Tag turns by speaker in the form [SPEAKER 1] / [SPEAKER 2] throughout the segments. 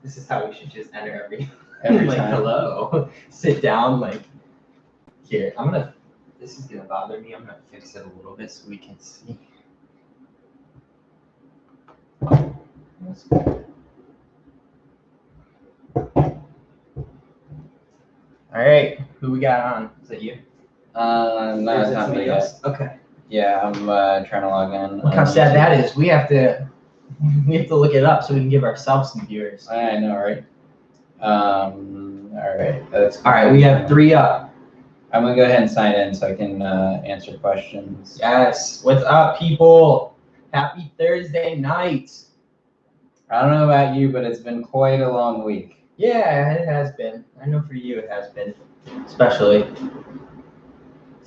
[SPEAKER 1] This is how we should just enter every
[SPEAKER 2] Every
[SPEAKER 1] like,
[SPEAKER 2] time.
[SPEAKER 1] hello. Sit down, like, here. This is gonna bother me. I'm gonna fix it a little bit so we can see. That's good. All right, who we got on? Is it you?
[SPEAKER 2] No,
[SPEAKER 1] Or is
[SPEAKER 2] it's
[SPEAKER 1] it
[SPEAKER 2] not me
[SPEAKER 1] somebody
[SPEAKER 2] yet.
[SPEAKER 1] else? Okay.
[SPEAKER 2] Yeah, I'm trying to log in.
[SPEAKER 1] Look how sad that is. We have to look it up so we can give ourselves some viewers.
[SPEAKER 2] I know, right? All right. That's
[SPEAKER 1] All right, we have 3 up.
[SPEAKER 2] I'm gonna go ahead and sign in so I can answer questions.
[SPEAKER 1] Yes. What's up, people? Happy Thursday night.
[SPEAKER 2] I don't know about you, but it's been quite a long week.
[SPEAKER 1] Yeah, it has been. I know for you it has been. Especially.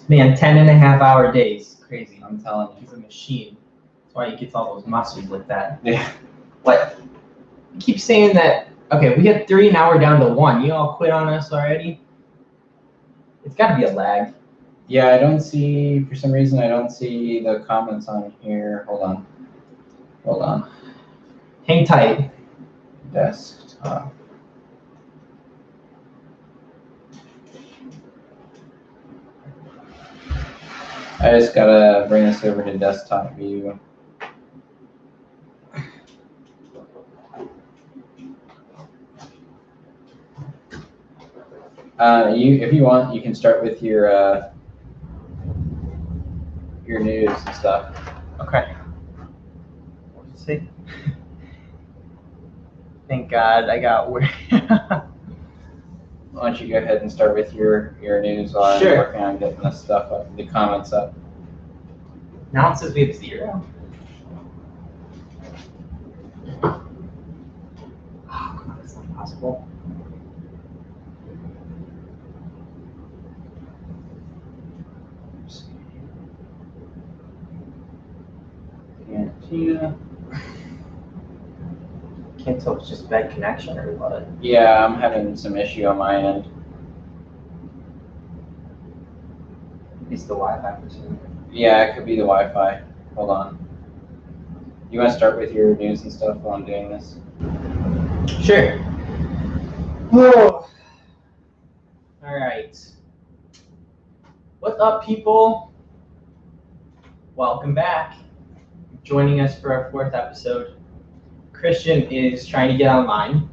[SPEAKER 1] Man, 10.5-hour days. Crazy.
[SPEAKER 2] I'm telling you.
[SPEAKER 1] He's a machine. That's why he gets all those muscles like that.
[SPEAKER 2] Yeah.
[SPEAKER 1] What? You keep saying that. Okay, we had 3, now we're down to 1. You all quit on us already? It's got to be a lag.
[SPEAKER 2] Yeah, I don't see, for some reason, I don't see the comments on here. Hold on.
[SPEAKER 1] Hang tight.
[SPEAKER 2] Desktop. I just gotta bring this over to desktop view. If you want, you can start with your news and stuff.
[SPEAKER 1] Okay. Let's see. Thank God I got where.
[SPEAKER 2] Why don't you go ahead and start with your news while I'm working on getting the stuff up, the comments up.
[SPEAKER 1] Now it says we have 0. Oh, come on, that's not possible.
[SPEAKER 2] Tina.
[SPEAKER 1] Can't tell if it's just bad connection or what.
[SPEAKER 2] Yeah, I'm having some issue on my end.
[SPEAKER 1] It's the Wi-Fi for some reason.
[SPEAKER 2] Yeah, it could be the Wi-Fi. Hold on. You want to start with your news and stuff while I'm doing this?
[SPEAKER 1] Sure. Whoa. All right. What's up, people? Welcome back. Joining us for our 4th episode. Christian is trying to get online,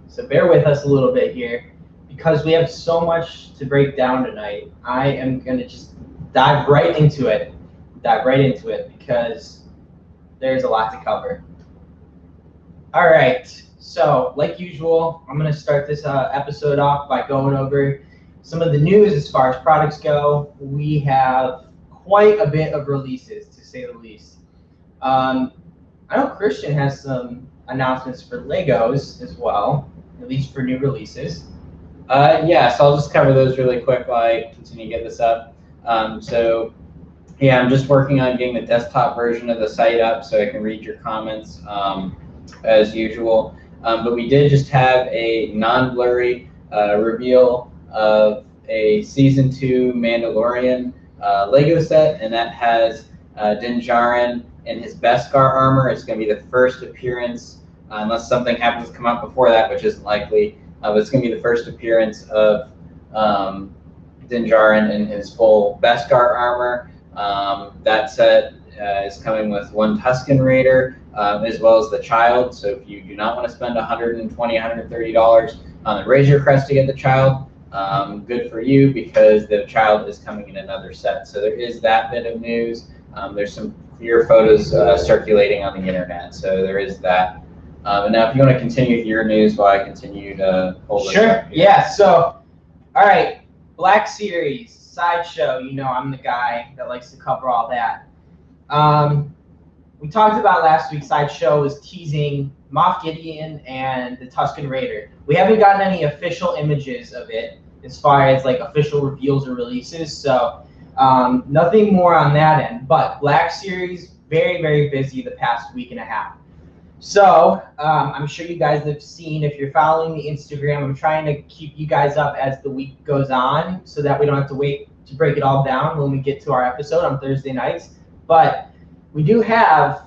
[SPEAKER 1] so bear with us a little bit here. Because we have so much to break down tonight, I am going to just dive right into it because there's a lot to cover. All right, so like usual, I'm going to start this episode off by going over some of the news as far as products go. We have quite a bit of releases, to say the least. I know Christian has some announcements for Legos as well, at least for new releases.
[SPEAKER 2] Yeah, so I'll just cover those really quick while I continue to get this up. So yeah, I'm just working on getting the desktop version of the site up so I can read your comments as usual. But we did just have a non-blurry reveal of a Season 2 Mandalorian Lego set, and that has Din Djarin in his Beskar armor. It's going to be the first appearance, unless something happens to come out before that, which isn't likely. But it's going to be the first appearance of Din Djarin in his full Beskar armor. That set is coming with 1 Tusken Raider, as well as the child. So if you do not want to spend $120, $130 on the Razor Crest to get the child, good for you, because the child is coming in another set. So there is that bit of news. There's some clear photos circulating on the internet, so there is that. And now if you want to continue with your news while I continue to hold this up.
[SPEAKER 1] Yeah, so, all right, Black Series, Sideshow, you know I'm the guy that likes to cover all that. We talked about last week, Sideshow was teasing Moff Gideon and the Tusken Raider. We haven't gotten any official images of it as far as like official reveals or releases, so nothing more on that end. But Black Series, very, very busy the past week and a half. So I'm sure you guys have seen, if you're following the Instagram, I'm trying to keep you guys up as the week goes on so that we don't have to wait to break it all down when we get to our episode on Thursday nights. But we do have,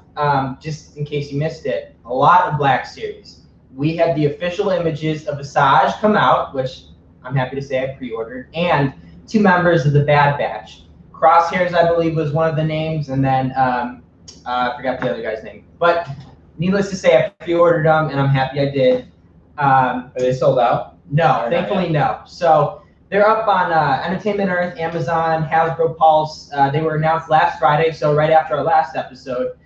[SPEAKER 1] just in case you missed it, a lot of Black Series. we had the official images of Asajj come out, which I'm happy to say I pre-ordered, and 2 members of the Bad Batch. Crosshairs, I believe, was one of the names, and then I forgot the other guy's name. But needless to say, I pre-ordered them, and I'm happy I did.
[SPEAKER 2] Are they sold out?
[SPEAKER 1] No, thankfully no. So they're up on Entertainment Earth, Amazon, Hasbro Pulse. They were announced last Friday, so right after our last episode,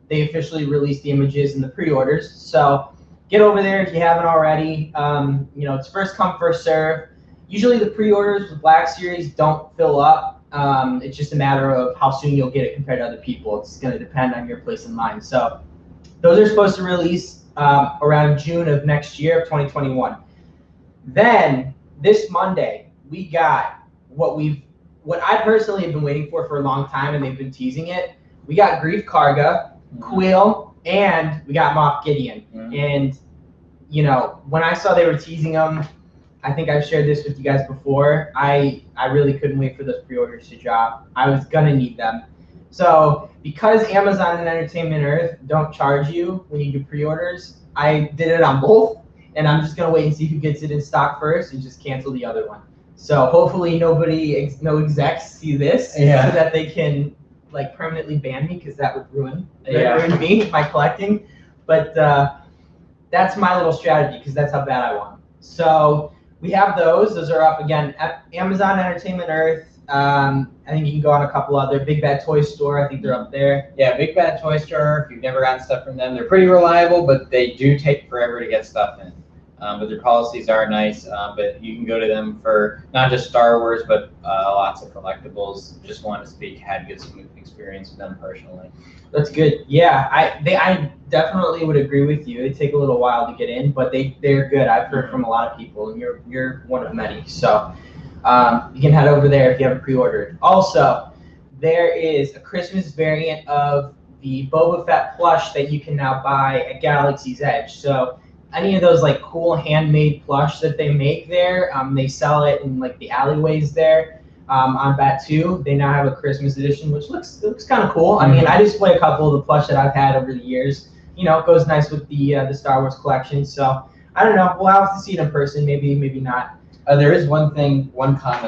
[SPEAKER 1] they officially released the images and the pre-orders. So get over there if you haven't already. It's first come, first serve. Usually the pre-orders with Black Series don't fill up. It's just a matter of how soon you'll get it compared to other people. It's going to depend on your place in line. So those are supposed to release around June of next year, of 2021. Then this Monday, we got what I personally have been waiting for a long time, and they've been teasing it. We got Grief Karga, Quill, and we got Moff Gideon. And when I saw they were teasing them, I think I've shared this with you guys before. I really couldn't wait for those pre-orders to drop. I was gonna need them. So because Amazon and Entertainment Earth don't charge you when you do pre-orders, I did it on both, and I'm just gonna wait and see who gets it in stock first and just cancel the other one. So hopefully no execs see this, so that they can permanently ban me, because that would ruin me, my collecting. But that's my little strategy, because that's how bad I want them. So we have those. Those are up again at Amazon, Entertainment Earth. I think you can go on a couple other. Big Bad Toy Store, I think they're up there.
[SPEAKER 2] Yeah, Big Bad Toy Store. If you've never gotten stuff from them, they're pretty reliable, but they do take forever to get stuff in. But their policies are nice. But you can go to them for not just Star Wars, but lots of collectibles. Just want to speak, had good experience with them personally.
[SPEAKER 1] That's good. Yeah, I definitely would agree with you. They take a little while to get in, but they're good. I've heard from a lot of people, and you're one of many. So you can head over there if you haven't pre-ordered. Also, there is a Christmas variant of the Boba Fett plush that you can now buy at Galaxy's Edge. So any of those cool handmade plush that they make there, they sell it in the alleyways there on Batu. They now have a Christmas edition, which looks kind of cool. I mean, I display a couple of the plush that I've had over the years. It goes nice with the Star Wars collection. So I don't know. We'll have to see it in person. Maybe not.
[SPEAKER 2] There is one comment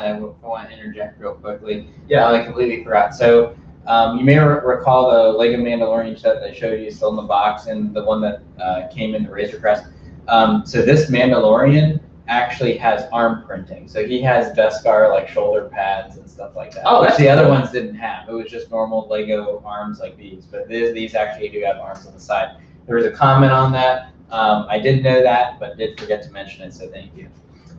[SPEAKER 2] I want to interject real quickly.
[SPEAKER 1] Yeah.
[SPEAKER 2] I completely forgot. So you may recall the Lego Mandalorian set that I showed you still in the box, and the one that came in the Razor Crest. So this Mandalorian actually has arm printing. So he has Beskar shoulder pads and stuff like that.
[SPEAKER 1] Oh,
[SPEAKER 2] which
[SPEAKER 1] that's
[SPEAKER 2] the other
[SPEAKER 1] cool.
[SPEAKER 2] ones didn't have. It was just normal Lego arms like these. But these actually do have arms on the side. There was a comment on that. I did know that, but did forget to mention it. So thank you.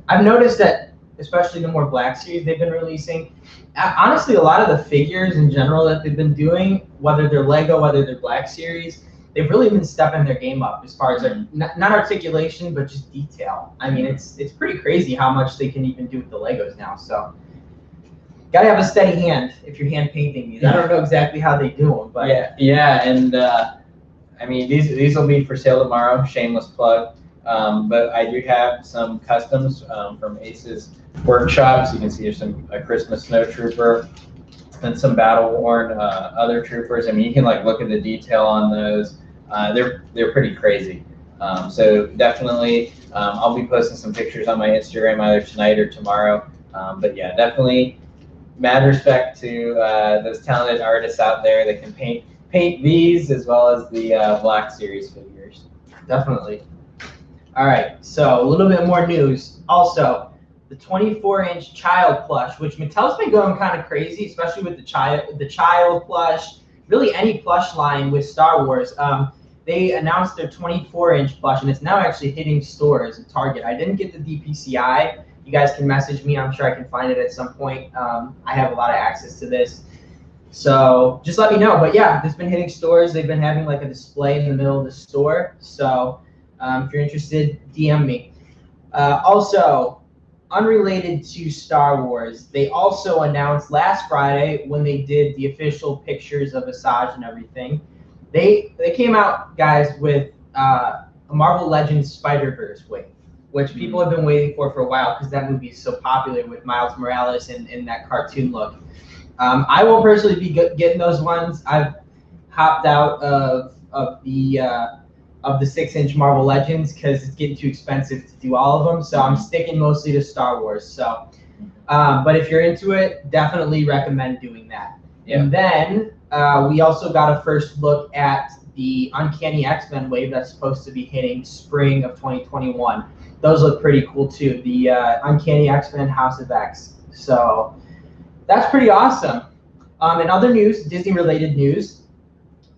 [SPEAKER 1] I've noticed that, especially the more Black Series they've been releasing, honestly, a lot of the figures in general that they've been doing, whether they're Lego, whether they're Black Series, they've really been stepping their game up as far as not articulation, but just detail. I mean, it's pretty crazy how much they can even do with the Legos now. So gotta have a steady hand if you're hand painting these. I don't know exactly how they do them, but
[SPEAKER 2] yeah, and I mean these will be for sale tomorrow. Shameless plug. But I do have some customs from Ace's workshops. You can see there's a Christmas snow trooper and some battle worn other troopers. I mean, you can look at the detail on those. They're pretty crazy. So definitely, I'll be posting some pictures on my Instagram either tonight or tomorrow. But yeah, definitely, mad respect to those talented artists out there that can paint these as well as the Black Series figures.
[SPEAKER 1] Definitely. All right, so a little bit more news. Also, the 24-inch child plush, which Mattel's been going kind of crazy, especially with the child plush, really any plush line with Star Wars. They announced their 24-inch plush, and it's now actually hitting stores at Target. I didn't get the DPCI. You guys can message me. I'm sure I can find it at some point. I have a lot of access to this. So just let me know. But yeah, it's been hitting stores. They've been having a display in the middle of the store. So if you're interested, DM me. Also, unrelated to Star Wars, they also announced last Friday when they did the official pictures of Asajj and everything, they came out, guys, with a Marvel Legends Spider-Verse wave, which people have been waiting for a while because that movie is so popular with Miles Morales and that cartoon look. I will personally be getting those ones. I've hopped out of the of the 6-inch Marvel Legends because it's getting too expensive to do all of them. So I'm sticking mostly to Star Wars. So, but if you're into it, definitely recommend doing that.
[SPEAKER 2] Yeah.
[SPEAKER 1] And then we also got a first look at the Uncanny X-Men wave that's supposed to be hitting spring of 2021. Those look pretty cool too. The Uncanny X-Men House of X. So that's pretty awesome. In other news, Disney-related news,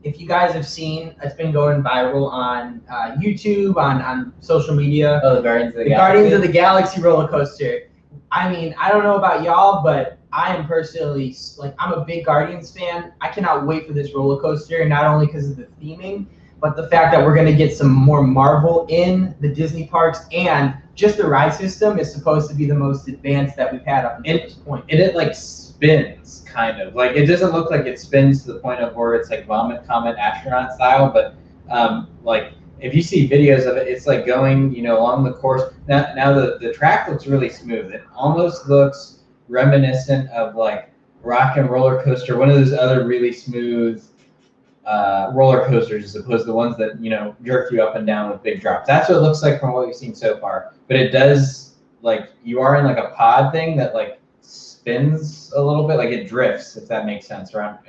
[SPEAKER 1] if you guys have seen, it's been going viral on YouTube, on social media.
[SPEAKER 2] Oh, the Guardians of the Galaxy.
[SPEAKER 1] Guardians of the Galaxy roller coaster. I mean, I don't know about y'all, but I am personally, like, I'm a big Guardians fan. I cannot wait for this roller coaster, not only because of the theming, but the fact that we're going to get some more Marvel in the Disney parks, and just the ride system is supposed to be the most advanced that we've had up until this point.
[SPEAKER 2] And it, like, spins, kind of. Like, it doesn't look like it spins to the point of where it's, like, Vomit Comet astronaut style, but, like, if you see videos of it, it's like going, you know, along the course. Now the track looks really smooth. It almost looks reminiscent of like Rock and Roller Coaster, one of those other really smooth roller coasters, as opposed to the ones that, you know, jerk you up and down with big drops. That's what it looks like from what we've seen so far. But it does, like, you are in like a pod thing that like spins a little bit, like it drifts, if that makes sense, around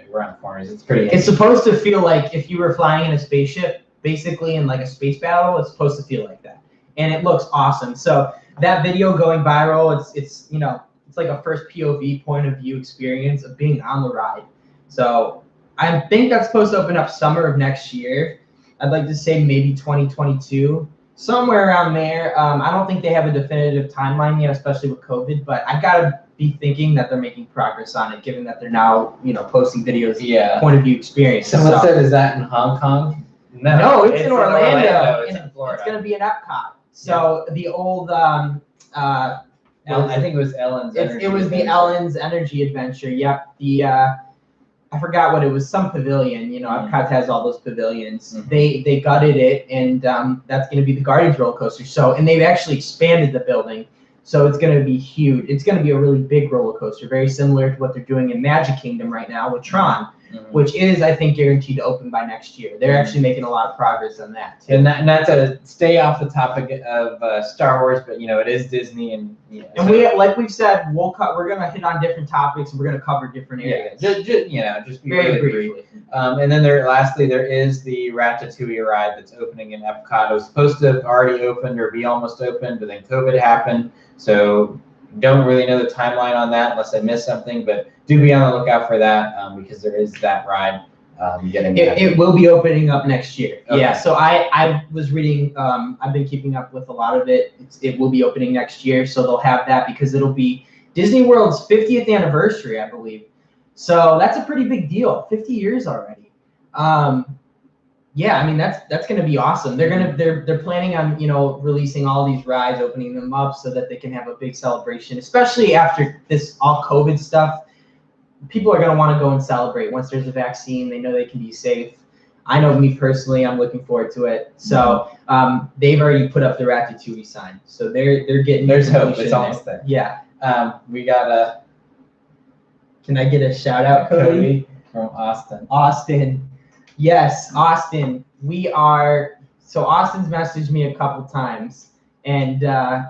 [SPEAKER 2] corners. It's pretty.
[SPEAKER 1] It's supposed to feel like if you were flying in a spaceship, basically in like a space battle. It's supposed to feel like that, and it looks awesome. So that video going viral, it's you know, it's like a first POV point of view experience of being on the ride. So I think that's supposed to open up summer of next year. I'd like to say maybe 2022, somewhere around there. I don't think they have a definitive timeline yet, especially with COVID, but I gotta be thinking that they're making progress on it, given that they're now, you know, posting videos, point of view experience.
[SPEAKER 2] Someone said, is that in Hong Kong?
[SPEAKER 1] No, it's in Orlando.
[SPEAKER 2] It's in Florida.
[SPEAKER 1] It's going to be in Epcot. So the old,
[SPEAKER 2] I think it was Ellen's Energy
[SPEAKER 1] It was
[SPEAKER 2] Adventure.
[SPEAKER 1] the Ellen's Energy Adventure. Yep. The I forgot what it was. Some pavilion. You know, Epcot has all those pavilions. They gutted it, and that's going to be the Guardians roller coaster. So, and they've actually expanded the building, so it's going to be huge. It's going to be a really big roller coaster, very similar to what they're doing in Magic Kingdom right now with Tron. Which is, I think, guaranteed to open by next year. They're actually making a lot of progress on that, too.
[SPEAKER 2] And not to stay off the topic of Star Wars, but, you know, it is Disney, and
[SPEAKER 1] and we, like we've said, we're gonna hit on different topics, and we're gonna cover different areas.
[SPEAKER 2] Just be
[SPEAKER 1] very
[SPEAKER 2] really
[SPEAKER 1] briefly.
[SPEAKER 2] And then lastly, there is the Ratatouille ride that's opening in Epcot. It was supposed to have already opened or be almost open, but then COVID happened, so don't really know the timeline on that unless I missed something, but do be on the lookout for that because there is that ride getting.
[SPEAKER 1] It will be opening up next year.
[SPEAKER 2] Okay.
[SPEAKER 1] Yeah. So I was reading. I've been keeping up with a lot of it. It will be opening next year, so they'll have that because it'll be Disney World's 50th anniversary, I believe. So that's a pretty big deal. 50 years already. Yeah, I mean that's going to be awesome. They're planning on, you know, releasing all these rides, opening them up so that they can have a big celebration, especially after this all COVID stuff. People are going to want to go and celebrate once there's a vaccine. They know they can be safe. I know me personally, I'm looking forward to it. So they've already put up the Ratatouille sign, so they're getting.
[SPEAKER 2] There's hope. It's almost there.
[SPEAKER 1] Yeah.
[SPEAKER 2] We got a.
[SPEAKER 1] Can I get a shout out, Cody?
[SPEAKER 2] From Austin.
[SPEAKER 1] Austin. Yes, Austin. So Austin's messaged me a couple times, and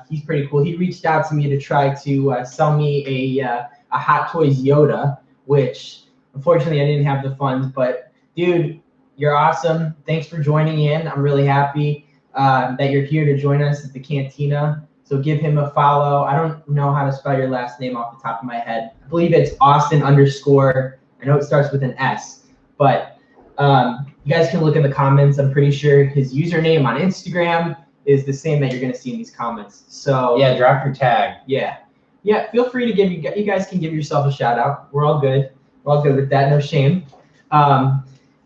[SPEAKER 1] he's pretty cool. He reached out to me to try to sell me a Hot Toys Yoda, which unfortunately I didn't have the funds, but dude, you're awesome. Thanks for joining in. I'm really happy that you're here to join us at the Cantina. So give him a follow. I don't know how to spell your last name off the top of my head. I believe it's Austin _. I know it starts with an S, but you guys can look in the comments. I'm pretty sure his username on Instagram is the same that you're going to see in these comments. So
[SPEAKER 2] yeah, drop your tag.
[SPEAKER 1] Yeah, feel free to give you guys can give yourself a shout out. We're all good. We're all good with that. No shame.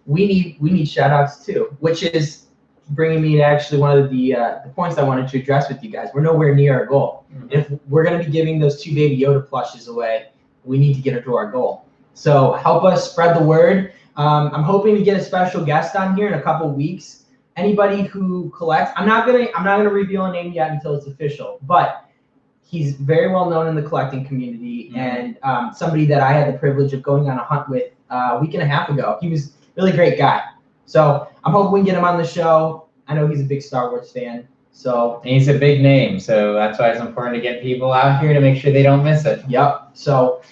[SPEAKER 1] We need shout outs too, which is bringing me to actually one of the points I wanted to address with you guys. We're nowhere near our goal. If we're going to be giving those 2 Baby Yoda plushes away, we need to get to our goal. So help us spread the word. I'm hoping to get a special guest on here in a couple weeks. Anybody who collects, I'm not gonna reveal a name yet until it's official, but he's very well known in the collecting community and somebody that I had the privilege of going on a hunt with a week and a half ago. He was a really great guy. So I'm hoping we can get him on the show. I know he's a big Star Wars fan. So
[SPEAKER 2] and he's a big name, so that's why it's important to get people out here to make sure they don't miss it.
[SPEAKER 1] Yep. So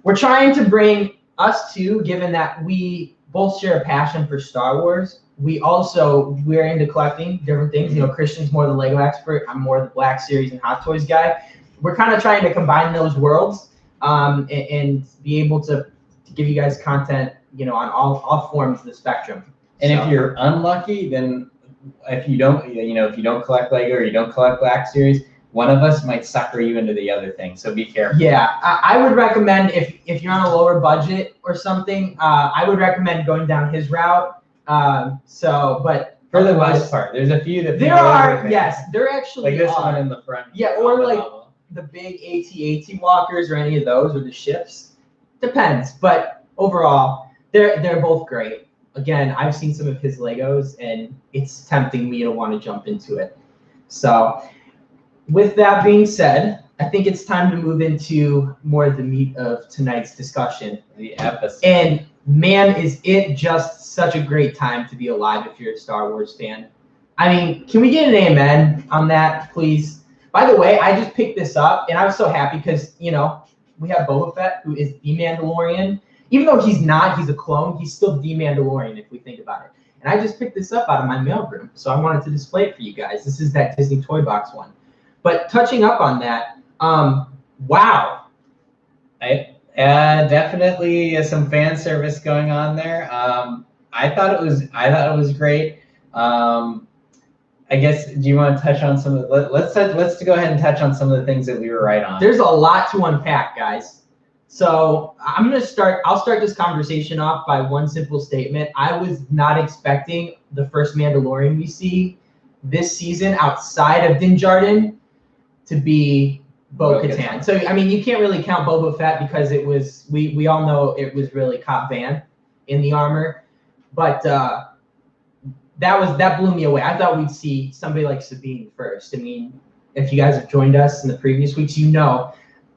[SPEAKER 1] we're trying to bring us two, given that we both share a passion for Star Wars. We're into collecting different things. You know, Christian's more the Lego expert. I'm more the Black Series and Hot Toys guy. We're kind of trying to combine those worlds and be able to give you guys content, you know, on all forms of the spectrum.
[SPEAKER 2] And if you're unlucky, then if you don't collect Lego or you don't collect Black Series, one of us might sucker you into the other thing. So be careful.
[SPEAKER 1] Yeah, I would recommend if you're on a lower budget or something, I would recommend going down his route. But
[SPEAKER 2] for the most part, there's a few that
[SPEAKER 1] there actually
[SPEAKER 2] like this
[SPEAKER 1] are.
[SPEAKER 2] one in the front.
[SPEAKER 1] Yeah, or like the big AT-AT walkers or any of those, or the ships. Depends, but overall, they're both great. Again, I've seen some of his Legos, and it's tempting me to want to jump into it. So, with that being said, I think it's time to move into more of the meat of tonight's discussion.
[SPEAKER 2] The episode.
[SPEAKER 1] And man, is it just such a great time to be alive if you're a Star Wars fan. I mean, can we get an amen on that, please? By the way, I just picked this up, and I was so happy because, you know, we have Boba Fett, who is the Mandalorian. Even though he's not, he's a clone, he's still the Mandalorian if we think about it. And I just picked this up out of my mailroom, so I wanted to display it for you guys. This is that Disney Toy Box one. But touching up on that, wow.
[SPEAKER 2] Definitely some fan service going on there. I thought it was great. I guess, do you want to touch on some of the, let's go ahead and touch on some of the things that we were right on.
[SPEAKER 1] There's a lot to unpack, guys. So I'll start this conversation off by one simple statement. I was not expecting the first Mandalorian we see this season outside of Din Djarin to be Bo-Katan. So, I mean, you can't really count Boba Fett because it was, we all know it was really Cobb Vanth in the armor. But that blew me away. I thought we'd see somebody like Sabine first. I mean, if you guys have joined us in the previous weeks, you know,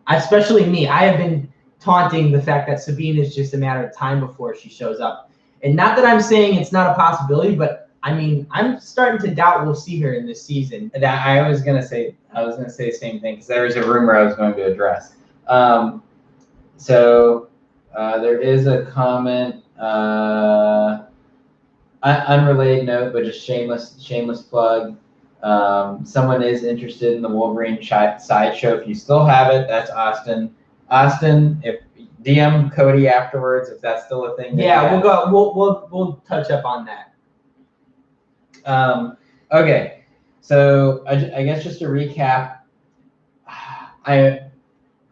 [SPEAKER 1] especially me, I have been taunting the fact that Sabine is just a matter of time before she shows up. And not that I'm saying it's not a possibility, but I mean, I'm starting to doubt we'll see her in this season.
[SPEAKER 2] That I was gonna say the same thing because there was a rumor I was going to address. There is a comment, unrelated note, but just shameless plug. Someone is interested in the Wolverine sideshow. If you still have it, that's Austin. Austin, if DM Cody afterwards, if that's still a thing.
[SPEAKER 1] Yeah, we'll touch up on that.
[SPEAKER 2] Okay, so I guess just to recap, I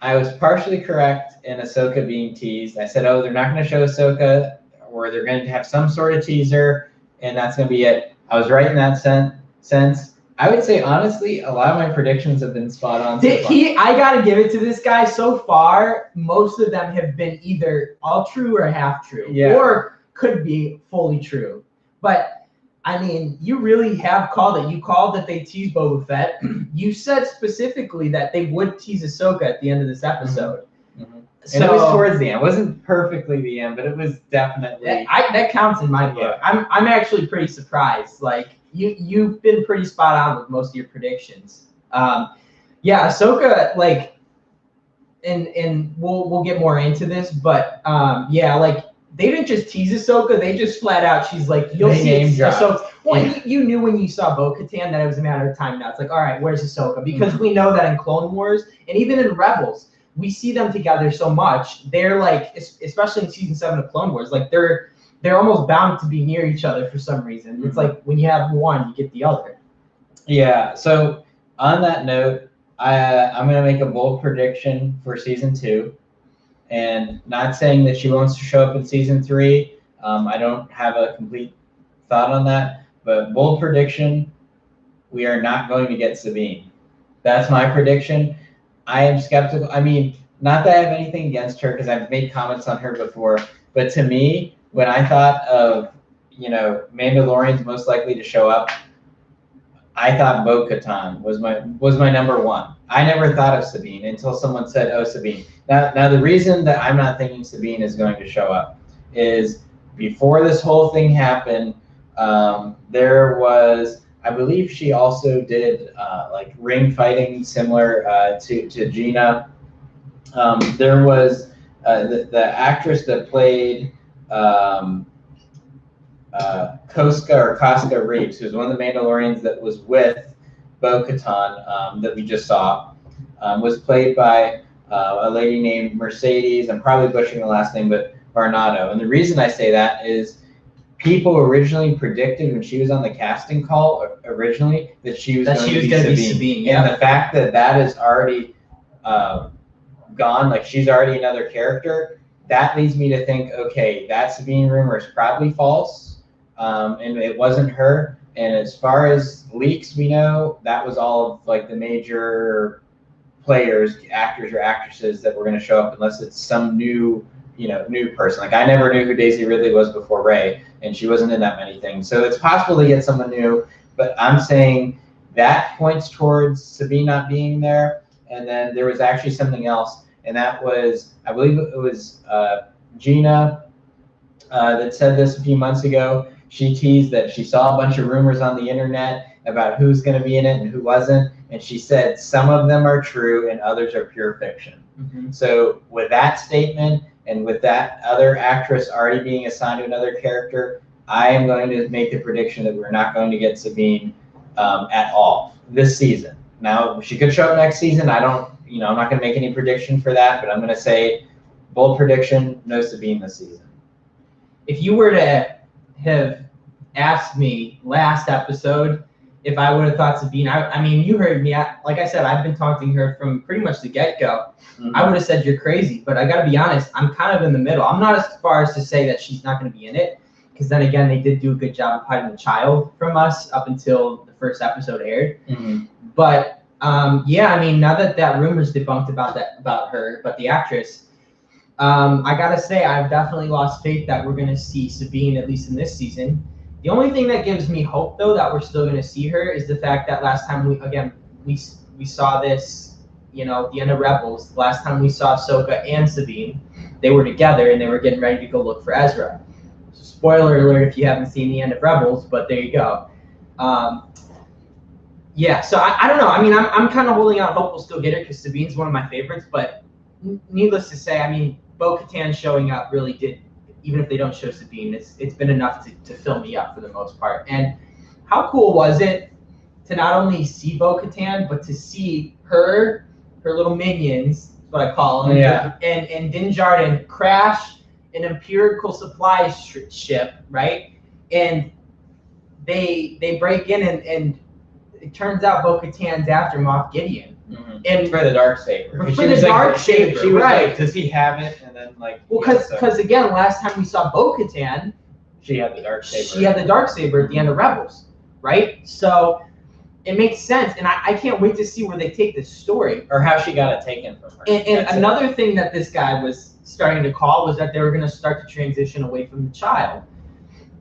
[SPEAKER 2] was partially correct in Ahsoka being teased. I said, oh, they're not going to show Ahsoka, or they're going to have some sort of teaser, and that's going to be it. I was right in that sense. I would say, honestly, a lot of my predictions have been spot on.
[SPEAKER 1] I got to give it to this guy. So far, most of them have been either all true or half true, or could be fully true. But, I mean, you really have called it. You called that they teased Boba Fett. You said specifically that they would tease Ahsoka at the end of this episode.
[SPEAKER 2] Mm-hmm. So, and it was towards the end. It wasn't perfectly the end, but it was definitely.
[SPEAKER 1] That counts in my book. Yeah. I'm actually pretty surprised. Like, you've been pretty spot on with most of your predictions. Ahsoka, like, and we'll get more into this, but like, they didn't just tease Ahsoka, they just flat out, she's like, you'll see Ahsoka. Well, you knew when you saw Bo-Katan that it was a matter of time now. It's like, all right, where's Ahsoka? Because we know that in Clone Wars and even in Rebels, we see them together so much. They're like, especially in season 7 of Clone Wars, like they're almost bound to be near each other for some reason. It's like when you have one, you get the other.
[SPEAKER 2] Yeah. So on that note, I'm going to make a bold prediction for season 2, and not saying that she wants to show up in season 3. I don't have a complete thought on that, but bold prediction: we are not going to get Sabine. That's my prediction. I am skeptical. I mean, not that I have anything against her because I've made comments on her before, but to me, when I thought of, Mandalorians most likely to show up, I thought Bo-Katan was my number one. I never thought of Sabine until someone said, oh, Sabine. Now the reason that I'm not thinking Sabine is going to show up is before this whole thing happened, I I believe she also did like ring fighting similar to Gina. There was the actress that played Koska Reeves, who was one of the Mandalorians that was with Bo-Katan that we just saw, was played by a lady named Mercedes. I'm probably butchering the last name, but Varnado. And the reason I say that is people originally predicted when she was on the casting call originally that she was going to be Sabine.
[SPEAKER 1] Yeah.
[SPEAKER 2] And the fact that that is already gone, like she's already another character, that leads me to think, okay, that Sabine rumor is probably false, and it wasn't her. And as far as leaks, we know that was all of like the major players, actors or actresses that were going to show up, unless it's some new person. Like I never knew who Daisy Ridley was before Rey, and she wasn't in that many things. So it's possible to get someone new, but I'm saying that points towards Sabine not being there. And then there was actually something else, and that was, I believe it was Gina that said this a few months ago. She teased that she saw a bunch of rumors on the internet about who's going to be in it and who wasn't, and she said some of them are true and others are pure fiction. Mm-hmm. So with that statement and with that other actress already being assigned to another character, I am going to make the prediction that we're not going to get Sabine at all this season. Now, she could show up next season. I'm not going to make any prediction for that, but I'm going to say bold prediction, no Sabine this season.
[SPEAKER 1] If you were to have asked me last episode if I would have thought Sabine, I mean, you heard me. Like I said, I've been talking to her from pretty much the get-go. Mm-hmm. I would have said you're crazy, but I got to be honest, I'm kind of in the middle. I'm not as far as to say that she's not going to be in it, because then again, they did do a good job of hiding the child from us up until the first episode aired. Mm-hmm. But yeah, I mean, now that rumor's debunked about her, but the actress, I gotta say, I've definitely lost faith that we're gonna see Sabine, at least in this season. The only thing that gives me hope, though, that we're still gonna see her is the fact that last time we saw this, the end of Rebels. The last time we saw Ahsoka and Sabine, they were together and they were getting ready to go look for Ezra. So spoiler alert if you haven't seen the end of Rebels, but there you go. Yeah, so I don't know. I mean, I'm kind of holding out hope we'll still get her because Sabine's one of my favorites. But needless to say, I mean, Bo-Katan showing up really did, even if they don't show Sabine, it's been enough to fill me up for the most part. And how cool was it to not only see Bo-Katan, but to see her little minions, that's what I call them,
[SPEAKER 2] yeah.
[SPEAKER 1] and Din Djarin crash an Imperial supply ship, right? And they break in and it turns out Bo-Katan's after Moff Gideon.
[SPEAKER 2] Mm-hmm. And for the Darksaber.
[SPEAKER 1] For the Darksaber,
[SPEAKER 2] she was
[SPEAKER 1] right.
[SPEAKER 2] Like, does he have it? And then like...
[SPEAKER 1] Well, because again, last time we saw Bo-Katan...
[SPEAKER 2] She had the Darksaber.
[SPEAKER 1] She had the Darksaber at the end of Rebels, right? So it makes sense. And I can't wait to see where they take this story.
[SPEAKER 2] Or how she got it taken from her.
[SPEAKER 1] And another thing that this guy was starting to call was that they were going to start to transition away from the child.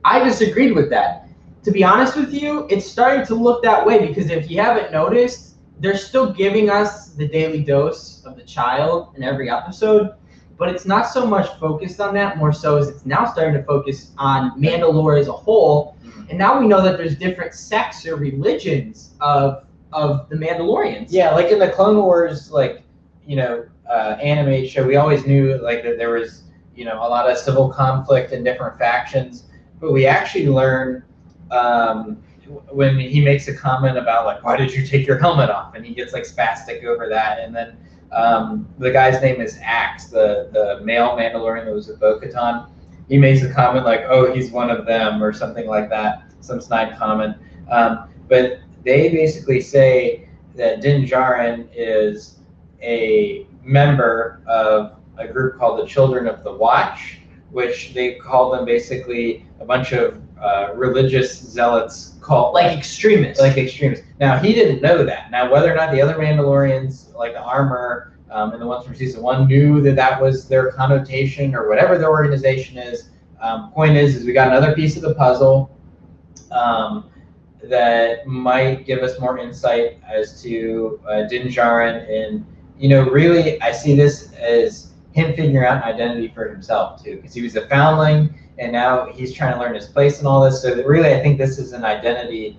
[SPEAKER 1] I disagreed with that. To be honest with you, it's starting to look that way because if you haven't noticed, they're still giving us the daily dose of the child in every episode, but it's not so much focused on that, more so as it's now starting to focus on Mandalore as a whole. Mm-hmm. And now we know that there's different sects or religions of the Mandalorians.
[SPEAKER 2] Yeah, like in the Clone Wars, anime show, we always knew like that there was, a lot of civil conflict and different factions, but we actually learn when he makes a comment about like, why did you take your helmet off? And he gets like spastic over that. And then the guy's name is Axe, the male Mandalorian that was with Bo-Katan. He makes a comment like, oh, he's one of them or something like that, some snide comment. But they basically say that Din Djarin is a member of a group called the Children of the Watch, which they call them basically a bunch of religious zealots called
[SPEAKER 1] like extremists.
[SPEAKER 2] Now he didn't know that. Now whether or not the other Mandalorians, like the armor and the ones from season 1, knew that was their connotation or whatever their organization is. Point is we got another piece of the puzzle that might give us more insight as to Din Djarin, and really I see this as him figuring out an identity for himself too, because he was a foundling and now he's trying to learn his place in all this. So really, I think this is an identity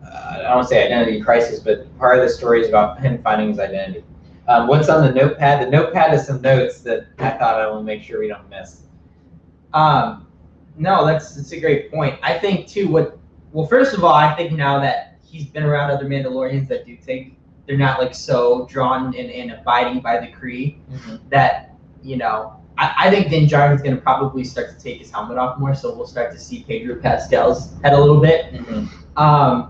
[SPEAKER 2] I don't want to say identity crisis, but part of the story is about him finding his identity. What's on the notepad? The notepad is some notes that I thought I will make sure we don't miss.
[SPEAKER 1] No, that's a great point. I think too. Well, first of all, I think now that he's been around other Mandalorians that do take, they're not like so drawn and abiding by the Kree that I think Din Djarin's going to probably start to take his helmet off more, so we'll start to see Pedro Pascal's head a little bit. I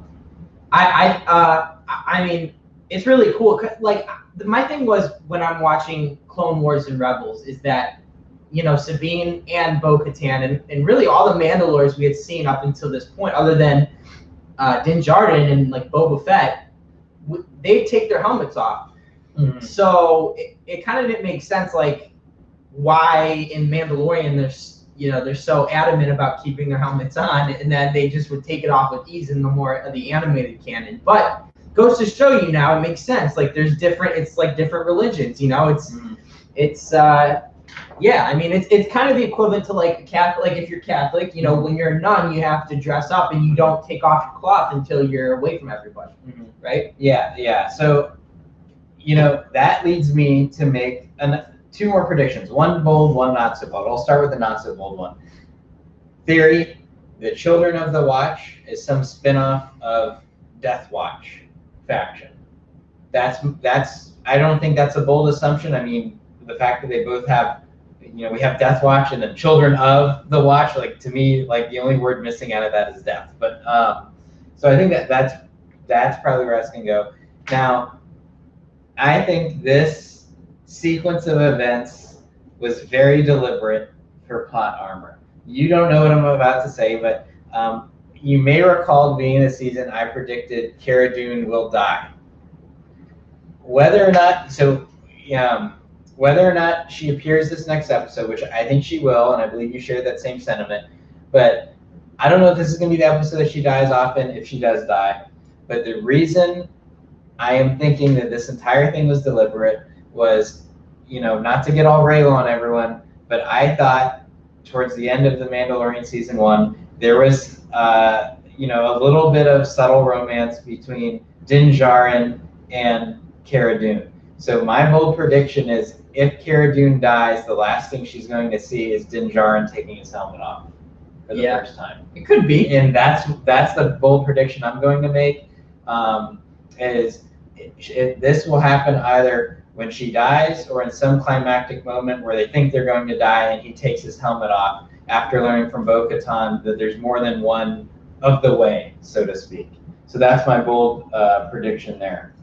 [SPEAKER 1] mean, it's really cool. Like, my thing was when I'm watching Clone Wars and Rebels is that, Sabine and Bo-Katan and really all the Mandalores we had seen up until this point, other than Din Djarin and like Boba Fett, they take their helmets off. So it kind of didn't make sense, like, why in Mandalorian they're so adamant about keeping their helmets on, and then they just would take it off with ease in the animated canon. But goes to show you now, it makes sense. Like, it's like different religions, it's I mean, it's kind of the equivalent to like a Catholic. Like, if you're Catholic, when you're a nun, you have to dress up and you don't take off your cloth until you're away from everybody, right?
[SPEAKER 2] Yeah. So, that leads me to make two more predictions. One bold, one not so bold. I'll start with the not so bold one. Theory: the Children of the Watch is some spinoff of Death Watch faction. I don't think that's a bold assumption. I mean, the fact that they both have, we have Death Watch and then Children of the Watch, like, to me, like, the only word missing out of that is death. But so I think that's probably where it's gonna go. Now, I think this sequence of events was very deliberate for plot armor. You don't know what I'm about to say, but you may recall at the beginning of the season I predicted Cara Dune will die. Whether or not she appears this next episode, which I think she will, and I believe you share that same sentiment, but I don't know if this is going to be the episode that she dies often, if she does die. But the reason I am thinking that this entire thing was deliberate was, not to get all Raylo on everyone, but I thought towards the end of the Mandalorian season 1, there was, a little bit of subtle romance between Din Djarin and Cara Dune. So my bold prediction is, if Cara Dune dies, the last thing she's going to see is Din Djarin taking his helmet off for the first time.
[SPEAKER 1] It could be,
[SPEAKER 2] and that's the bold prediction I'm going to make. This will happen either when she dies or in some climactic moment where they think they're going to die and he takes his helmet off after learning from Bo-Katan that there's more than one of the way, so to speak. So that's my bold prediction there.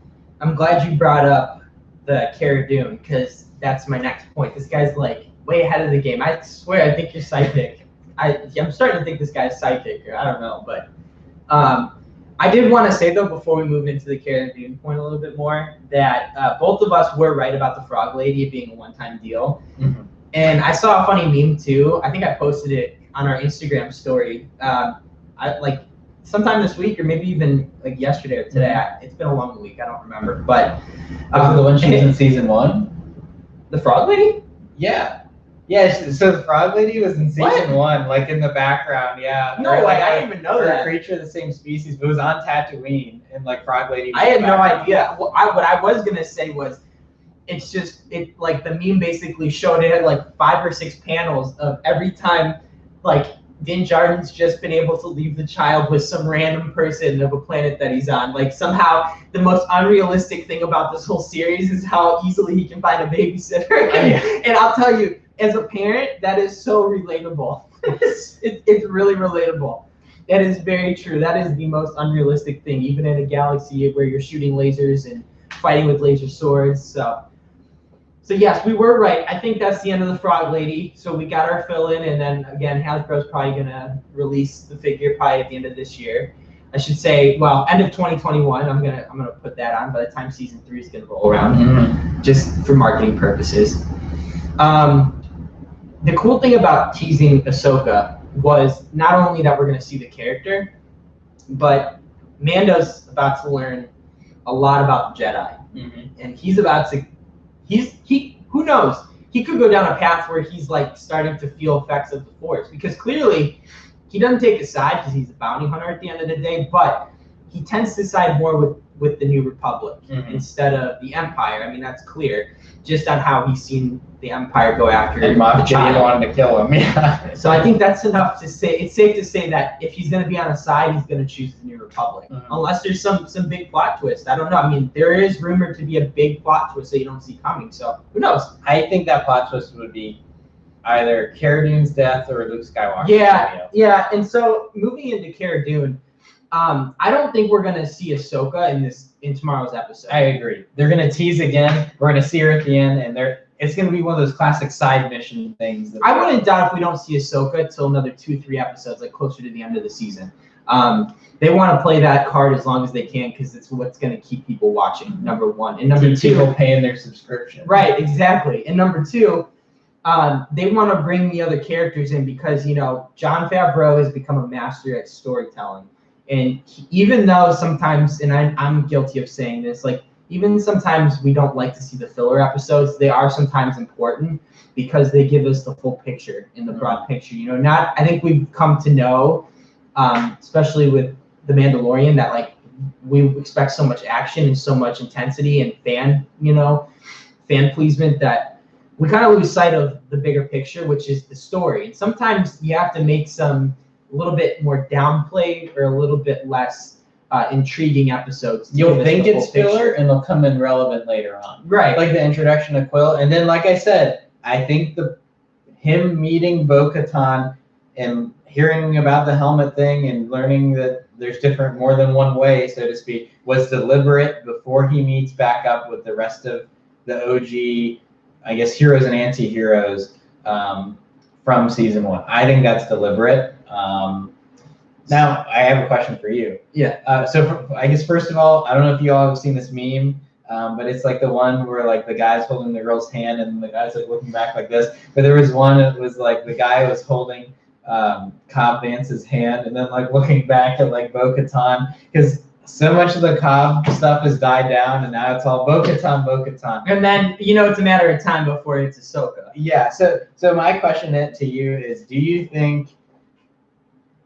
[SPEAKER 1] I'm glad you brought up the Cara Dune, because that's my next point. This guy's like way ahead of the game. I swear, I think you're psychic. I'm starting to think this guy's psychic, or I don't know, but I did want to say, though, before we move into the Cara Dune point a little bit more, that both of us were right about the Frog Lady being a one-time deal. And I saw a funny meme too. I think I posted it on our Instagram story. Sometime this week, or maybe even like yesterday or today. It's been a long week. I don't remember. But
[SPEAKER 2] was it the one she's in season 1?
[SPEAKER 1] The Frog Lady?
[SPEAKER 2] Yeah. So the Frog Lady was in season 1, like in the background. Yeah.
[SPEAKER 1] No way. I didn't even know that.
[SPEAKER 2] A creature of the same species, but it was on Tatooine, and like Frog Lady.
[SPEAKER 1] I had no idea. What I was gonna say was, like the meme basically showed it had like 5 or 6 panels of every time like Din Djarin's just been able to leave the child with some random person of a planet that he's on. Like, somehow the most unrealistic thing about this whole series is how easily he can find a babysitter. And I'll tell you, as a parent, that is so relatable. It's really relatable. That is very true. That is the most unrealistic thing, even in a galaxy where you're shooting lasers and fighting with laser swords. So yes, we were right. I think that's the end of the Frog Lady. So we got our fill in, and then again, Hasbro's probably gonna release the figure probably at the end of this year. I should say, well, end of 2021. I'm gonna put that on by the time season 3 is gonna roll around, just for marketing purposes. The cool thing about teasing Ahsoka was not only that we're gonna see the character, but Mando's about to learn a lot about the Jedi, and he's about to. Who knows? He could go down a path where he's like starting to feel effects of the Force, because clearly he doesn't take a side because he's a bounty hunter at the end of the day. But he tends to side more with the New Republic instead of the Empire. I mean, that's clear, just on how he's seen the Empire go after
[SPEAKER 2] and Moff Gideon wanted to kill him. Yeah.
[SPEAKER 1] So I think that's enough to say. It's safe to say that if he's going to be on a side, he's going to choose the New Republic, unless there's some big plot twist. I don't know. I mean, there is rumored to be a big plot twist that you don't see coming. So who knows?
[SPEAKER 2] I think that plot twist would be either Cara Dune's death or Luke Skywalker.
[SPEAKER 1] Yeah. And so moving into Cara Dune, I don't think we're gonna see Ahsoka in tomorrow's episode.
[SPEAKER 2] I agree. They're gonna tease again. We're gonna see her at the end, and it's gonna be one of those classic side mission things.
[SPEAKER 1] I wouldn't doubt if we don't see Ahsoka till another 2-3 episodes, like closer to the end of the season. They want to play that card as long as they can because it's what's going to keep people watching. Number one, and number two,
[SPEAKER 2] people paying their subscription.
[SPEAKER 1] Right, exactly. And number two, they want to bring the other characters in because Jon Favreau has become a master at storytelling. And even though sometimes, and I'm guilty of saying this, like even sometimes we don't like to see the filler episodes, they are sometimes important because they give us the full picture in the broad picture. I think we've come to know, especially with The Mandalorian, that like we expect so much action and so much intensity and fan pleasement that we kind of lose sight of the bigger picture, which is the story. And sometimes you have to make some a little bit more downplayed or a little bit less intriguing episodes.
[SPEAKER 2] You'll think it's filler and they'll come in relevant later on.
[SPEAKER 1] Right.
[SPEAKER 2] Like the introduction of Quill. And then, like I said, I think him meeting Bo-Katan and hearing about the helmet thing and learning that there's more than one way, so to speak, was deliberate before he meets back up with the rest of the OG, I guess, heroes and anti-heroes from season 1. I think that's deliberate. Now, I have a question for you.
[SPEAKER 1] Yeah.
[SPEAKER 2] I guess, first of all, I don't know if you all have seen this meme, but it's like the one where like the guy's holding the girl's hand and the guy's like looking back like this. But there was one that was like the guy was holding Cobb Vance's hand and then like looking back at like Bo-Katan, because so much of the Cobb stuff has died down and now it's all Bo-Katan.
[SPEAKER 1] And then, it's a matter of time before it's Ahsoka.
[SPEAKER 2] Yeah. So my question to you is, do you think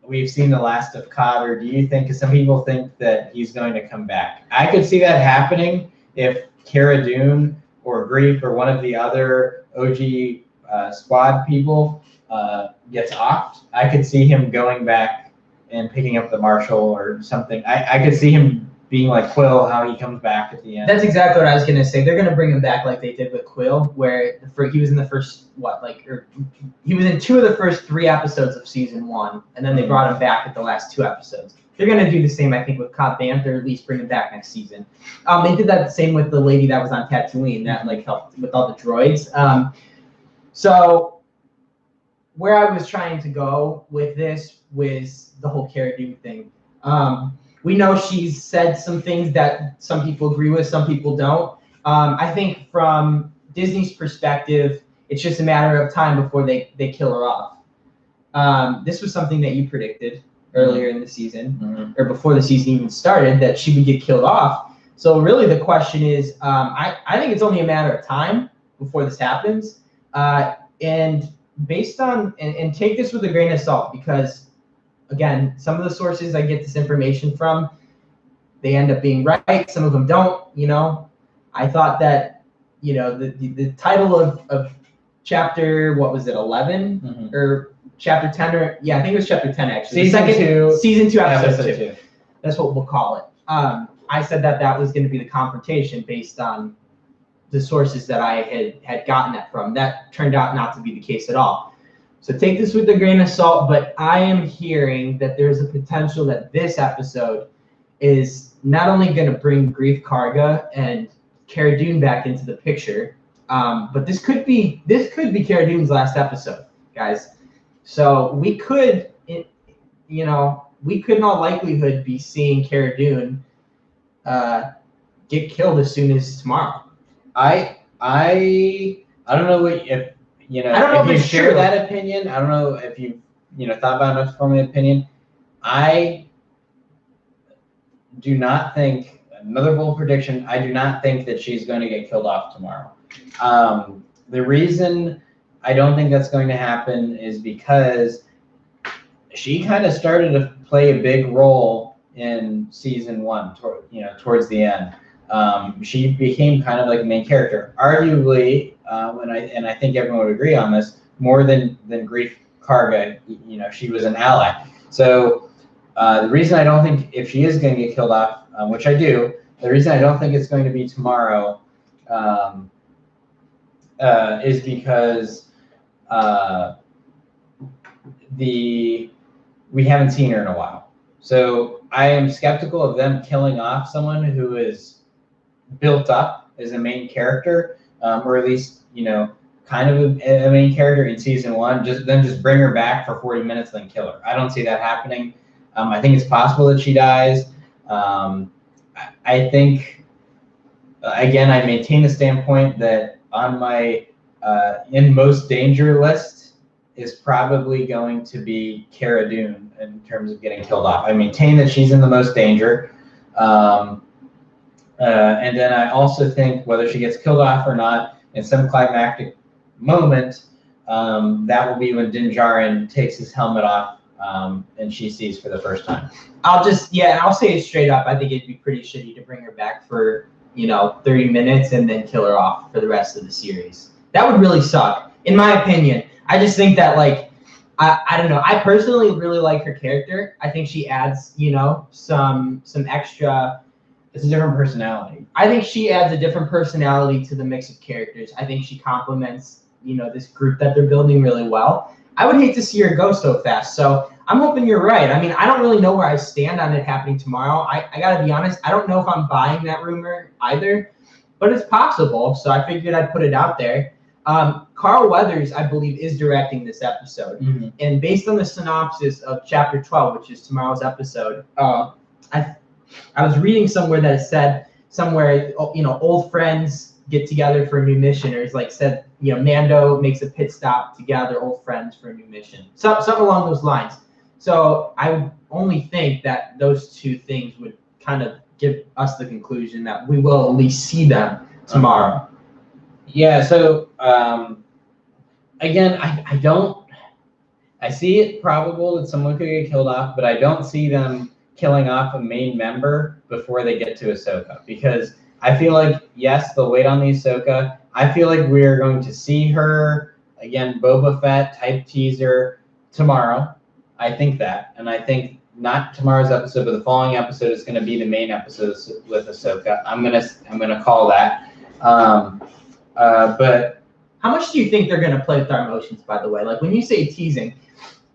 [SPEAKER 2] we've seen the last of Cobb, or do you think, because some people think that he's going to come back? I could see that happening if Cara Dune or Greef or one of the other OG squad people gets offed. I could see him going back and picking up the Marshal or something. I could see him being like Quill, how he comes back at the end.
[SPEAKER 1] That's exactly what I was gonna say. They're gonna bring him back like they did with Quill, where he was in the first he was in 2 of the first 3 episodes of season 1, and then they brought him back at the last 2 episodes. They're gonna do the same, I think, with Cobb Vanth, or at least bring him back next season. They did that the same with the lady that was on Tatooine that like helped with all the droids. So where I was trying to go with this was the whole Cara Dune thing. We know she's said some things that some people agree with, some people don't. I think from Disney's perspective, it's just a matter of time before they kill her off. This was something that you predicted earlier in the season, or before the season even started, that she would get killed off. So really the question is, I think it's only a matter of time before this happens. And based on, and take this with a grain of salt, because again, some of the sources I get this information from, they end up being right. Some of them don't. I thought that, the title of chapter, what was it, 11 or chapter 10, or I think it was chapter 10 actually. Season 2, episode 2. That's what we'll call it. I said that was going to be the confrontation based on the sources that I had gotten that from. That turned out not to be the case at all. So take this with a grain of salt, but I am hearing that there's a potential that this episode is not only going to bring Greef Karga and Cara Dune back into the picture, but this could be Cara Dune's last episode, guys. So we could, in all likelihood be seeing Cara Dune get killed as soon as tomorrow.
[SPEAKER 2] I don't know if
[SPEAKER 1] I don't know
[SPEAKER 2] if you
[SPEAKER 1] it's
[SPEAKER 2] share
[SPEAKER 1] true.
[SPEAKER 2] that opinion. I don't know if you thought about enough to form an opinion. I do not think, another bold prediction, I do not think that she's going to get killed off tomorrow. The reason I don't think that's going to happen is because she kind of started to play a big role in season 1, towards the end. She became kind of like a main character, arguably, and I think everyone would agree on this, more than Grief Karga. She was an ally. So the reason I don't think, if she is going to get killed off, which I do, the reason I don't think it's going to be tomorrow is because we haven't seen her in a while. So I am skeptical of them killing off someone who is built up as a main character, or at least, kind of a main character in season 1, just bring her back for 40 minutes, then kill her. I don't see that happening. I think it's possible that she dies. I think, again, I maintain the standpoint that on my in most danger list is probably going to be Cara Dune in terms of getting killed off. I maintain that she's in the most danger. And then I also think whether she gets killed off or not, in some climactic moment, that will be when Din Djarin takes his helmet off and she sees for the first time.
[SPEAKER 1] I'll say it straight up. I think it'd be pretty shitty to bring her back for 30 minutes and then kill her off for the rest of the series. That would really suck, in my opinion. I just think that, I don't know. I personally really like her character. I think she adds, some extra.
[SPEAKER 2] It's a different personality.
[SPEAKER 1] I think she adds a different personality to the mix of characters. I think she complements, this group that they're building really well. I would hate to see her go so fast. So I'm hoping you're right. I mean, I don't really know where I stand on it happening tomorrow. I got to be honest. I don't know if I'm buying that rumor either, but it's possible. So I figured I'd put it out there. Carl Weathers, I believe, is directing this episode. Mm-hmm. And based on the synopsis of chapter 12, which is tomorrow's episode, I was reading somewhere that it said old friends get together for a new mission, or it's said, Mando makes a pit stop to gather old friends for a new mission. Something along those lines. So I would only think that those two things would kind of give us the conclusion that we will at least see them tomorrow.
[SPEAKER 2] Yeah, so again, I see it probable that someone could get killed off, but I don't see them killing off a main member before they get to Ahsoka, because I feel like, yes, they'll wait on the Ahsoka. I feel like we're going to see her, again, Boba Fett type teaser tomorrow. I think that, and I think not tomorrow's episode, but the following episode is going to be the main episode with Ahsoka. I'm gonna call that. But
[SPEAKER 1] how much do you think they're going to play with our emotions, by the way? When you say teasing,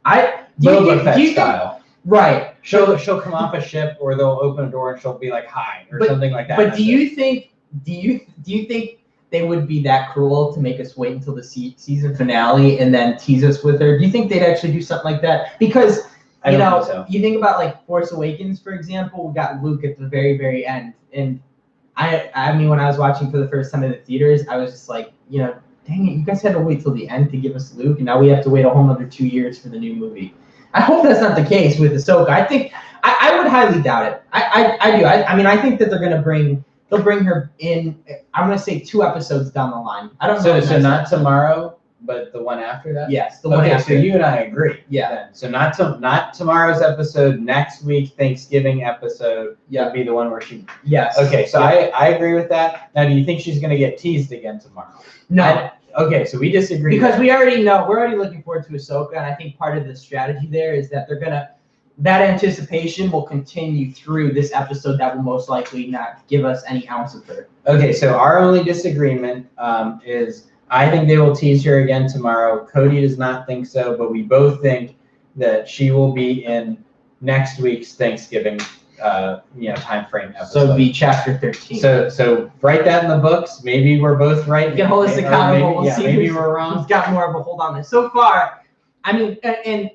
[SPEAKER 2] Boba Fett style.
[SPEAKER 1] Right.
[SPEAKER 2] She'll come off a ship, or they'll open a door and she'll be like, hi, or something like that.
[SPEAKER 1] But do you think they would be that cruel to make us wait until the season finale and then tease us with her? Do you think they'd actually do something like that? Because
[SPEAKER 2] I don't think so.
[SPEAKER 1] You think about Force Awakens, for example, we got Luke at the very, very end. And I mean, when I was watching for the first time in the theaters, I was just like, dang it, you guys had to wait till the end to give us Luke, and now we have to wait a whole other 2 years for the new movie. I hope that's not the case with Ahsoka. I think I would highly doubt it. I do. I mean, I think that they'll bring her in. I'm gonna say 2 episodes down the line. I don't know.
[SPEAKER 2] So not tomorrow, but the one after that.
[SPEAKER 1] Yes, the one after.
[SPEAKER 2] So you and I agree.
[SPEAKER 1] Yeah.
[SPEAKER 2] Then. So not tomorrow's episode. Next week, Thanksgiving episode.
[SPEAKER 1] Yeah.
[SPEAKER 2] Would be the one where she.
[SPEAKER 1] Yes.
[SPEAKER 2] Okay, so yeah. I agree with that. Now, do you think she's gonna get teased again tomorrow?
[SPEAKER 1] No.
[SPEAKER 2] Okay, so we disagree.
[SPEAKER 1] Because we already know, we're already looking forward to Ahsoka, and I think part of the strategy there is that that anticipation will continue through this episode that will most likely not give us any ounce of her.
[SPEAKER 2] Okay, so our only disagreement is I think they will tease her again tomorrow. Cody does not think so, but we both think that she will be in next week's Thanksgiving time frame episode.
[SPEAKER 1] So it'll be chapter 13.
[SPEAKER 2] So write that in the books. Maybe we're both right.
[SPEAKER 1] You can hold us accountable.
[SPEAKER 2] Maybe we're wrong.
[SPEAKER 1] Who's got more of a hold on this. So far, I mean, and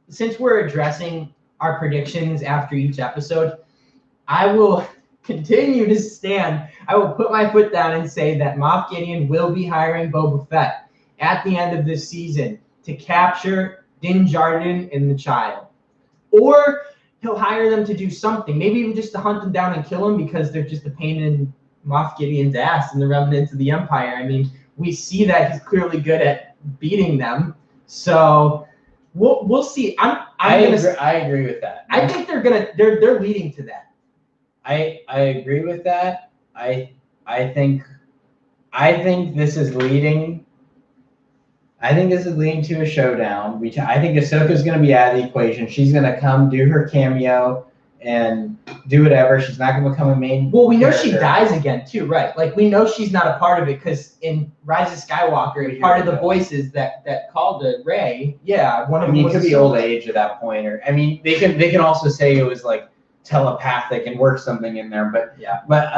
[SPEAKER 1] since we're addressing our predictions after each episode, I will continue to stand. I will put my foot down and say that Moff Gideon will be hiring Boba Fett at the end of this season to capture Din Djarin and the child. Or he'll hire them to do something, maybe even just to hunt them down and kill them because they're just a pain in Moff Gideon's ass and the remnants of the Empire. I mean, we see that he's clearly good at beating them. So we'll see.
[SPEAKER 2] I agree with that.
[SPEAKER 1] I think they're leading to that.
[SPEAKER 2] I agree with that. I think this is leading. I think this is leading to a showdown. I think Ahsoka's going to be out of the equation. She's going to come do her cameo and do whatever. She's not going to become a main.
[SPEAKER 1] Well, we know she dies again too, right? Like we know she's not a part of it because in Rise of Skywalker, part of the voices that called it Rey, one of them
[SPEAKER 2] it could be old age at that point, or they can also say it was like telepathic and work something in there, but
[SPEAKER 1] yeah.
[SPEAKER 2] But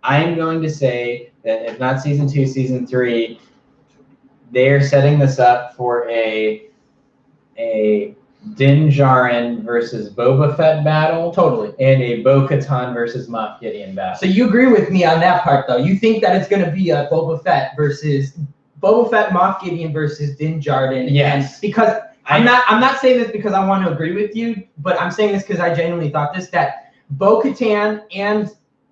[SPEAKER 2] I'm going to say that if not season 2, season 3. They're setting this up for a Din Djarin versus Boba Fett battle.
[SPEAKER 1] Totally.
[SPEAKER 2] And a Bo-Katan versus Moff Gideon battle.
[SPEAKER 1] So you agree with me on that part, though? You think that it's going to be a Boba Fett, Moff Gideon versus Din Djarin?
[SPEAKER 2] Yes.
[SPEAKER 1] Because I'm not saying this because I want to agree with you, but I'm saying this because I genuinely thought that Bo-Katan and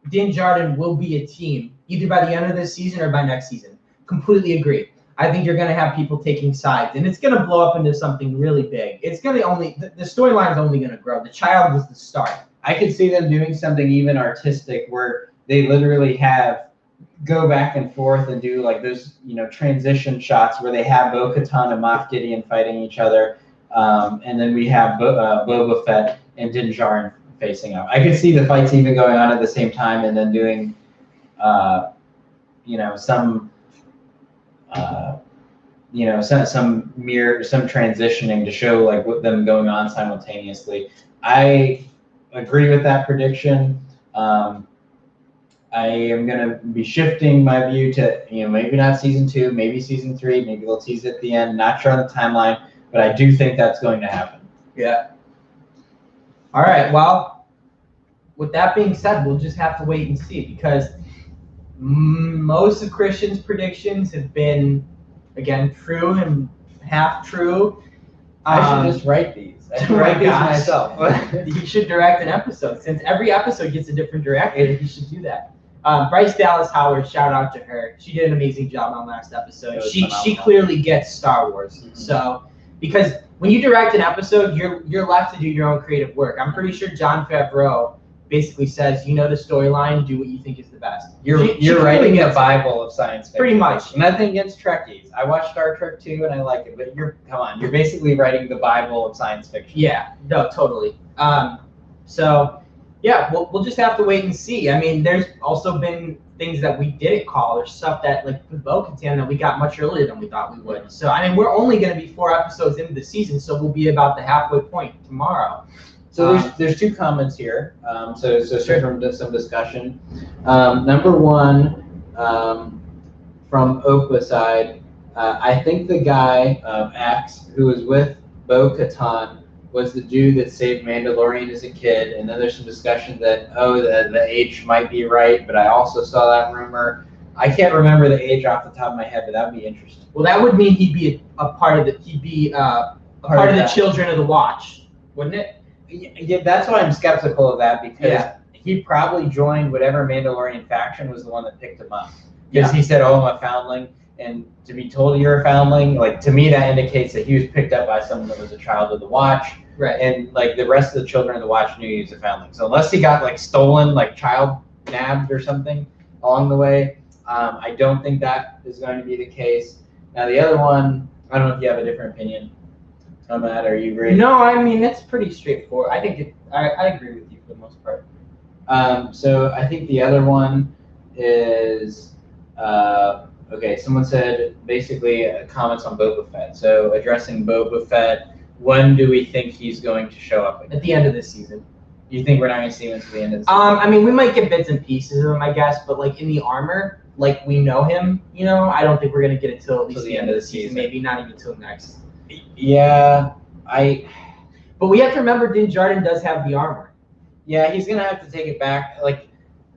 [SPEAKER 1] Din Djarin will be a team, either by the end of this season or by next season. Completely agree. I think you're going to have people taking sides, and it's going to blow up into something really big. It's going to the storyline's only going to grow. The child was the start.
[SPEAKER 2] I could see them doing something even artistic where they literally go back and forth and do like those, transition shots where they have Bo-Katan and Moff Gideon fighting each other, and then we have Boba Fett and Din Djarin facing up. I could see the fights even going on at the same time, and then doing, some transitioning to show like what them going on simultaneously. I agree with that prediction. I am going to be shifting my view to, maybe not season 2, maybe season 3, maybe they'll tease it at the end. Not sure on the timeline, but I do think that's going to happen.
[SPEAKER 1] Yeah. All right. Well, with that being said, we'll just have to wait and see because most of Christian's predictions have been, again, true and half true.
[SPEAKER 2] I should just write these. I should write these myself.
[SPEAKER 1] You should direct an episode. Since every episode gets a different director, you should do that. Bryce Dallas Howard, shout out to her. She did an amazing job on last episode. She clearly gets Star Wars. Mm-hmm. So, because when you direct an episode, you're left to do your own creative work. I'm pretty sure Jon Favreau basically says, the storyline, do what you think is the best.
[SPEAKER 2] You're writing a Bible of science fiction.
[SPEAKER 1] Pretty much.
[SPEAKER 2] Nothing against Trekkies. I watched Star Trek 2 and I like it, but you're basically writing the Bible of science fiction.
[SPEAKER 1] Yeah, no, totally. So yeah, we'll just have to wait and see. I mean, there's also been things that we didn't call or stuff that like with Bo-Katan that we got much earlier than we thought we would. So I mean, we're only going to be 4 episodes into the season, so we'll be about the halfway point tomorrow.
[SPEAKER 2] So there's 2 comments here. So straight from some discussion. Number 1, from Opa side, I think the guy Axe who was with Bo-Katan was the dude that saved Mandalorian as a kid. And then there's some discussion that the age might be right, but I also saw that rumor. I can't remember the age off the top of my head, but that would be interesting.
[SPEAKER 1] Well, that would mean he'd be a part of the part of the Children of the Watch, wouldn't it?
[SPEAKER 2] Yeah, that's why I'm skeptical of that because he probably joined whatever Mandalorian faction was the one that picked him up. Because he said, I'm a foundling. And to be told you're a foundling, like to me that indicates that he was picked up by someone that was a child of the Watch.
[SPEAKER 1] Right.
[SPEAKER 2] And like the rest of the Children of the Watch knew he was a foundling. So unless he got like stolen, like child nabbed or something along the way, I don't think that is going to be the case. Now the other one, I don't know if you have a different opinion on that, or you agree?
[SPEAKER 1] No, I mean it's pretty straightforward. I think I agree with you for the most part.
[SPEAKER 2] So I think the other one is okay. Someone said basically comments on Boba Fett. So addressing Boba Fett, when do we think he's going to show up again?
[SPEAKER 1] At the end of this season.
[SPEAKER 2] You think we're not going to see him until the end of the season?
[SPEAKER 1] I mean, we might get bits and pieces of him, I guess, but like in the armor, like we know him, I don't think we're going to get it till at least the end of the season. Maybe not even till next.
[SPEAKER 2] Yeah,
[SPEAKER 1] But we have to remember Din Djarin does have the armor.
[SPEAKER 2] Yeah, he's gonna have to take it back. Like,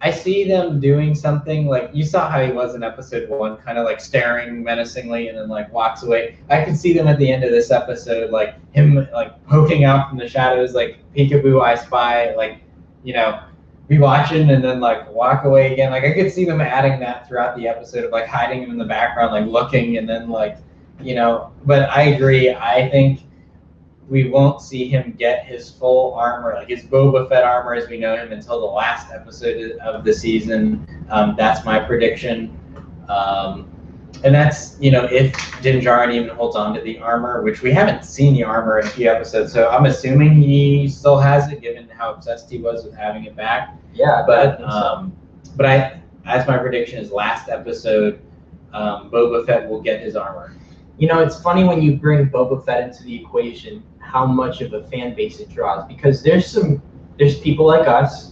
[SPEAKER 2] I see them doing something like you saw how he was in episode 1, kind of like staring menacingly and then like walks away. I can see them at the end of this episode, like him like poking out from the shadows, like peekaboo, I spy, like be watching and then like walk away again. Like I could see them adding that throughout the episode of like hiding him in the background, like looking and then like. But I agree. I think we won't see him get his full armor, like his Boba Fett armor as we know him, until the last episode of the season. That's my prediction. And that's, if Din Djarin even holds on to the armor, which we haven't seen the armor in a few episodes, so I'm assuming he still has it, given how obsessed he was with having it back.
[SPEAKER 1] Yeah,
[SPEAKER 2] but as my prediction is last episode, Boba Fett will get his armor.
[SPEAKER 1] It's funny when you bring Boba Fett into the equation, how much of a fan base it draws, because there's people like us,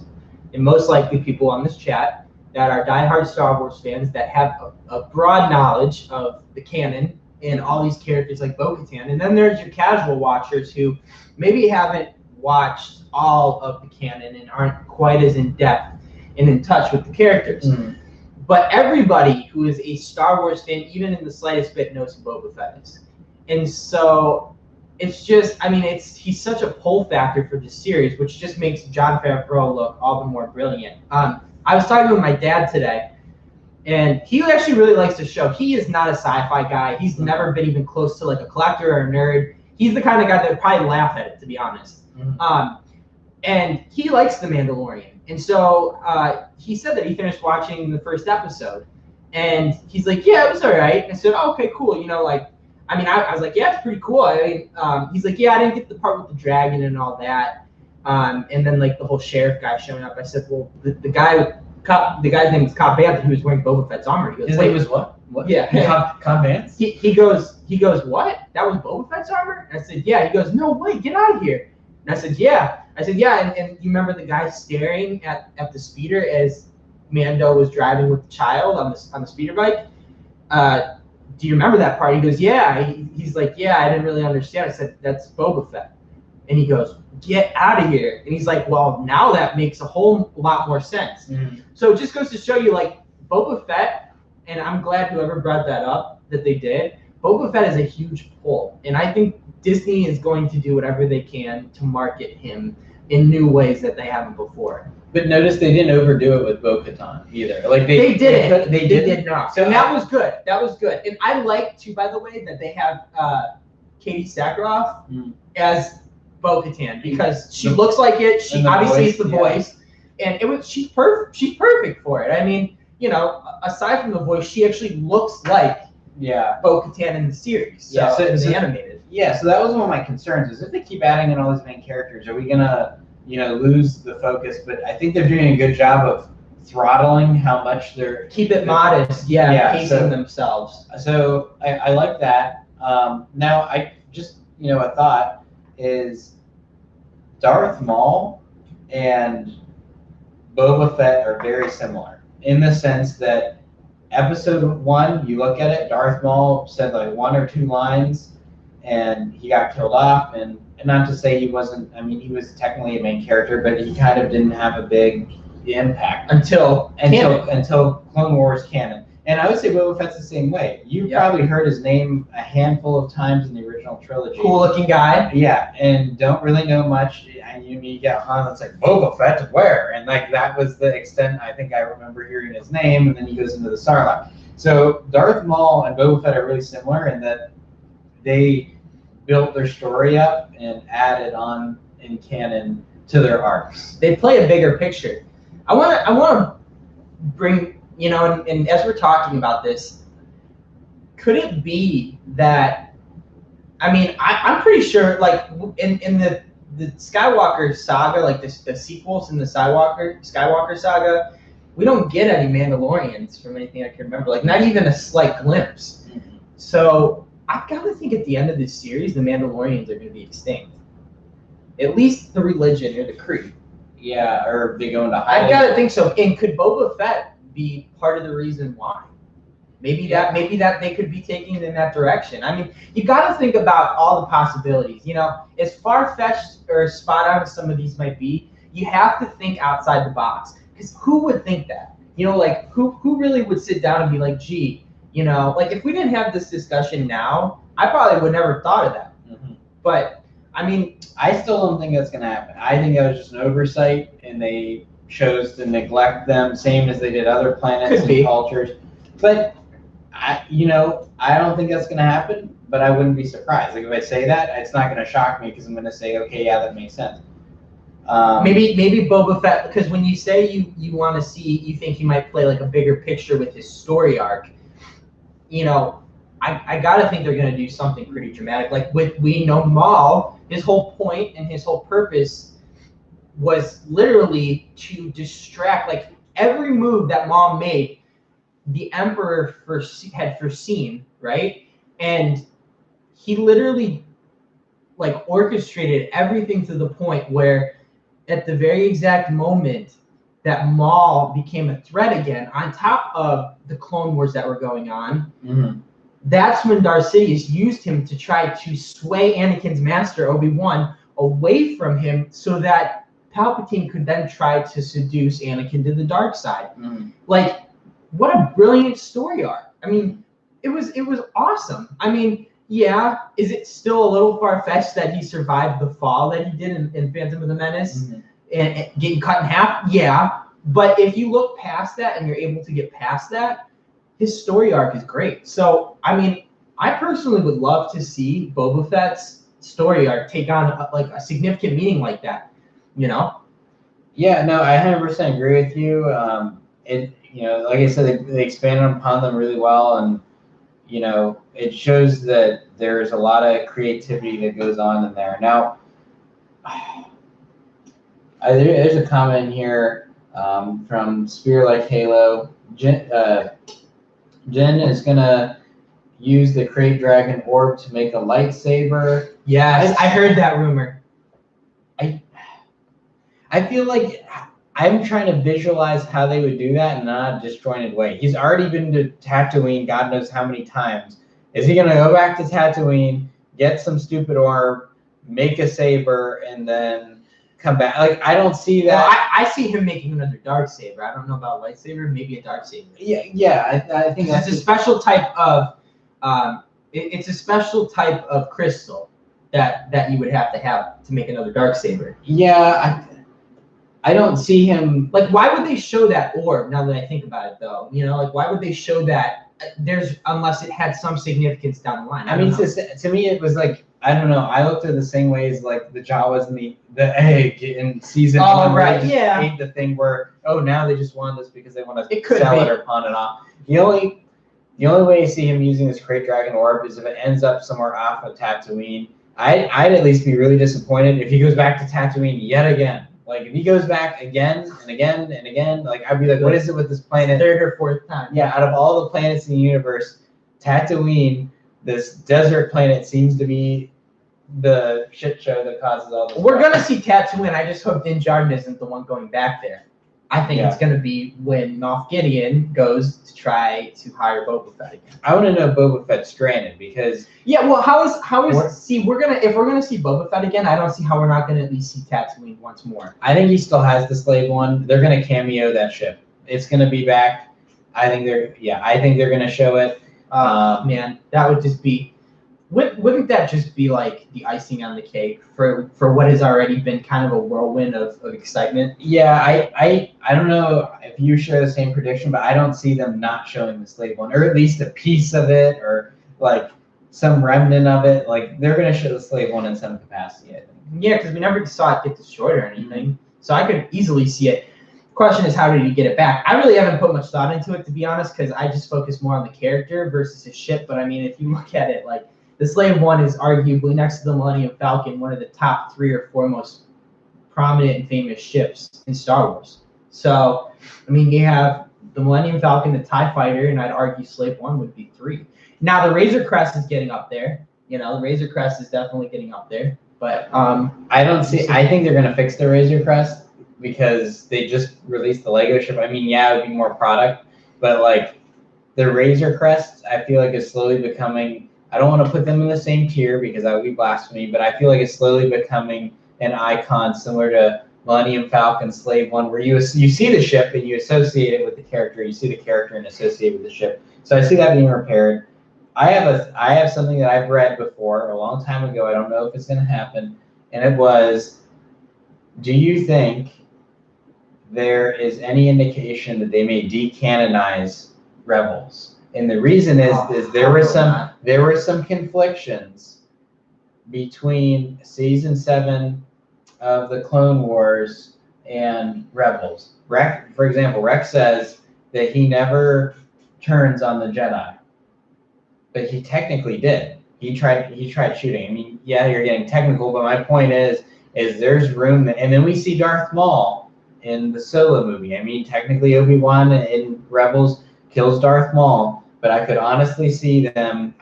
[SPEAKER 1] and most likely people on this chat, that are diehard Star Wars fans that have a broad knowledge of the canon and all these characters like Bo-Katan. And then there's your casual watchers who maybe haven't watched all of the canon and aren't quite as in-depth and in touch with the characters. Mm-hmm. But everybody who is a Star Wars fan, even in the slightest bit, knows who Boba Fett is. And so it's just, he's such a pull factor for this series, which just makes Jon Favreau look all the more brilliant. I was talking with my dad today, and he actually really likes the show. He is not a sci-fi guy. He's never been even close to like a collector or a nerd. He's the kind of guy that would probably laugh at it, to be honest. Mm-hmm. And he likes The Mandalorian. And so he said that he finished watching the first episode. And he's like, yeah, it was all right. And I said, oh, okay, cool. I was like, yeah, it's pretty cool. He's like, yeah, I didn't get the part with the dragon and all that. And then like the whole sheriff guy showing up. I said, well, the guy's name is Cobb Vanth, who was wearing Boba Fett's armor. He goes,
[SPEAKER 2] his name was what? What?
[SPEAKER 1] Yeah.
[SPEAKER 2] Cobb Vanth?
[SPEAKER 1] He goes, what? That was Boba Fett's armor? And I said, yeah. He goes, no way, get out of here. And I said, yeah. And you remember the guy staring at the speeder as Mando was driving with the child on the speeder bike? Do you remember that part? He goes, yeah. He's like, yeah, I didn't really understand. I said, that's Boba Fett. And he goes, get out of here. And he's like, well, now that makes a whole lot more sense. Mm-hmm. So it just goes to show you, like, Boba Fett, and I'm glad whoever brought that up, that they did, Boba Fett is a huge pull. And I think Disney is going to do whatever they can to market him in new ways that they haven't before.
[SPEAKER 2] But notice they didn't overdo it with Bo-Katan either. Like
[SPEAKER 1] they did not. So and that was good. That was good. And I like, too, by the way, that they have Katie Sackhoff as Bo-Katan, because she looks like it. She obviously is the voice, and she's perfect. She's perfect for it. Aside from the voice, she actually looks like Bo-Katan in the series. So animated.
[SPEAKER 2] Yeah. So that was one of my concerns: is if they keep adding in all these main characters, are we gonna lose the focus? But I think they're doing a good job of throttling how much they're
[SPEAKER 1] keep it modest. Pacing themselves.
[SPEAKER 2] So I like that. Now I just a thought is Darth Maul and Boba Fett are very similar in the sense that episode 1, you look at it, Darth Maul said like 1 or 2 lines and he got killed off, and not to say he wasn't, he was technically a main character, but he kind of didn't have a big impact until Clone Wars canon. And I would say Boba Fett's the same way. You probably heard his name a handful of times in the original trilogy.
[SPEAKER 1] Cool looking guy.
[SPEAKER 2] Yeah, and don't really know much. You get Han, it's like, Boba Fett, where? And like that was the extent I think I remember hearing his name, and then he goes into the Sarlacc. So Darth Maul and Boba Fett are really similar in that they built their story up and added on in canon to their arcs.
[SPEAKER 1] They play a bigger picture. I want to bring, and as we're talking about this, could it be that, I'm pretty sure, like, in the Skywalker saga, like the sequels in the Skywalker saga, we don't get any Mandalorians from anything I can remember, like not even a slight glimpse. Mm-hmm. So I've got to think at the end of this series, the Mandalorians are going to be extinct. At least the religion or the creed.
[SPEAKER 2] Yeah, or they go into hiding.
[SPEAKER 1] I've got to think so. And could Boba Fett be part of the reason why? Maybe that they could be taking it in that direction. You got to think about all the possibilities. As far-fetched or spot on as some of these might be, you have to think outside the box. Because who would think that? Like who really would sit down and be like, gee, like if we didn't have this discussion now, I probably would never thought of that. Mm-hmm. But
[SPEAKER 2] I still don't think that's going to happen. I think that was just an oversight, and they chose to neglect them, same as they did other planets and cultures. But I don't think that's going to happen, but I wouldn't be surprised. Like if I say that, it's not going to shock me because I'm going to say, okay, yeah, that makes sense.
[SPEAKER 1] Maybe Boba Fett, because when you say you want to see, you think he might play like a bigger picture with his story arc. I gotta think they're gonna do something pretty dramatic. Like we know Maul, his whole point and his whole purpose was literally to distract. Like every move that Maul made, the Emperor had foreseen, right? And he literally like orchestrated everything to the point where at the very exact moment that Maul became a threat again, on top of the Clone Wars that were going on, that's when Darth Sidious used him to try to sway Anakin's master, Obi-Wan, away from him so that Palpatine could then try to seduce Anakin to the dark side. Like, what a brilliant story arc. I mean, it was awesome. I mean, yeah, is it still a little far-fetched that he survived the fall that he did in Phantom of the Menace and getting cut in half? Yeah, but if you look past that and you're able to get past that, his story arc is great. So, I mean, I personally would love to see Boba Fett's story arc take on a significant meaning like that,
[SPEAKER 2] Yeah, no, I 100% agree with you. Like I said, they expanded upon them really well, and it shows that there's a lot of creativity that goes on in there. Now, there's a comment here from Spear Like Halo. Jen is gonna use the Krayt Dragon orb to make a lightsaber.
[SPEAKER 1] Yes, I heard that rumor.
[SPEAKER 2] I feel like I'm trying to visualize how they would do that in not a disjointed way. He's already been to Tatooine, God knows how many times. Is he gonna go back to Tatooine, get some stupid orb, make a saber, and then come back? Like, I don't see that.
[SPEAKER 1] Well, I see him making another dark saber. I don't know about a lightsaber, maybe a dark saber.
[SPEAKER 2] Yeah. I think
[SPEAKER 1] that's a special type of. It's a special type of crystal that you would have to make another dark saber.
[SPEAKER 2] Yeah, I don't see him.
[SPEAKER 1] Like, why would they show that orb? Now that I think about it, though, like, why would they show that? Unless it had some significance down the line.
[SPEAKER 2] I mean, to me, it was like, I don't know. I looked at it the same way as like the Jawas and the egg in season 1.
[SPEAKER 1] Right,
[SPEAKER 2] they just ate the thing where, now they just want this because they want to sell it or pawn it off. The only way you see him using this Krayt Dragon orb is if it ends up somewhere off of Tatooine. I'd at least be really disappointed if he goes back to Tatooine yet again. Like, if he goes back again and again and again, like, I'd be like, what is it with this planet?
[SPEAKER 1] Third or fourth time.
[SPEAKER 2] Yeah, out of all the planets in the universe, Tatooine, this desert planet, seems to be the shit show that causes all this.
[SPEAKER 1] We're gonna see Tatooine. I just hope Din Djarin isn't the one going back there. I think it's gonna be when Moff Gideon goes to try to hire Boba Fett again.
[SPEAKER 2] I want to know if Boba Fett's stranded because
[SPEAKER 1] well, if we're gonna see Boba Fett again, I don't see how we're not gonna at least see Tatooine once more.
[SPEAKER 2] I think he still has the Slave One. They're gonna cameo that ship. It's gonna be back. I think they're gonna show it.
[SPEAKER 1] Man, that would just be. Wouldn't that just be like the icing on the cake for what has already been kind of a whirlwind of excitement?
[SPEAKER 2] Yeah, I don't know if you share the same prediction, but I don't see them not showing the Slave One, or at least a piece of it, or like some remnant of it. Like, they're gonna show the Slave One in some capacity, I think.
[SPEAKER 1] Yeah, because we never saw it get destroyed or anything, so I could easily see it. Question is, how did he get it back? I really haven't put much thought into it, to be honest, because I just focus more on the character versus his ship. But I mean, if you look at it, like, the Slave One is arguably, next to the Millennium Falcon, one of the top 3 or 4 most prominent and famous ships in Star Wars. So, I mean, you have the Millennium Falcon, the TIE Fighter, and I'd argue Slave One would be 3. Now, the Razor Crest is getting up there. The Razor Crest is definitely getting up there. But
[SPEAKER 2] I think they're going to fix the Razor Crest because they just released the Lego ship. I mean, yeah, it would be more product, but like the Razor Crest, I feel like is slowly becoming. I don't want to put them in the same tier because that would be blasphemy, but I feel like it's slowly becoming an icon similar to Millennium Falcon, Slave One, where you see the ship and you associate it with the character. You see the character and associate with the ship. So I see that being repaired. I have something that I've read before a long time ago. I don't know if it's going to happen, and it was, do you think there is any indication that they may decanonize Rebels? And the reason is there were some conflictions between season 7 of the Clone Wars and Rebels. For example, Rex says that he never turns on the Jedi, but he technically did. He tried shooting. I mean, yeah, you're getting technical, but my point is there's room. And then we see Darth Maul in the Solo movie. I mean, technically Obi-Wan in Rebels kills Darth Maul, but I could honestly see them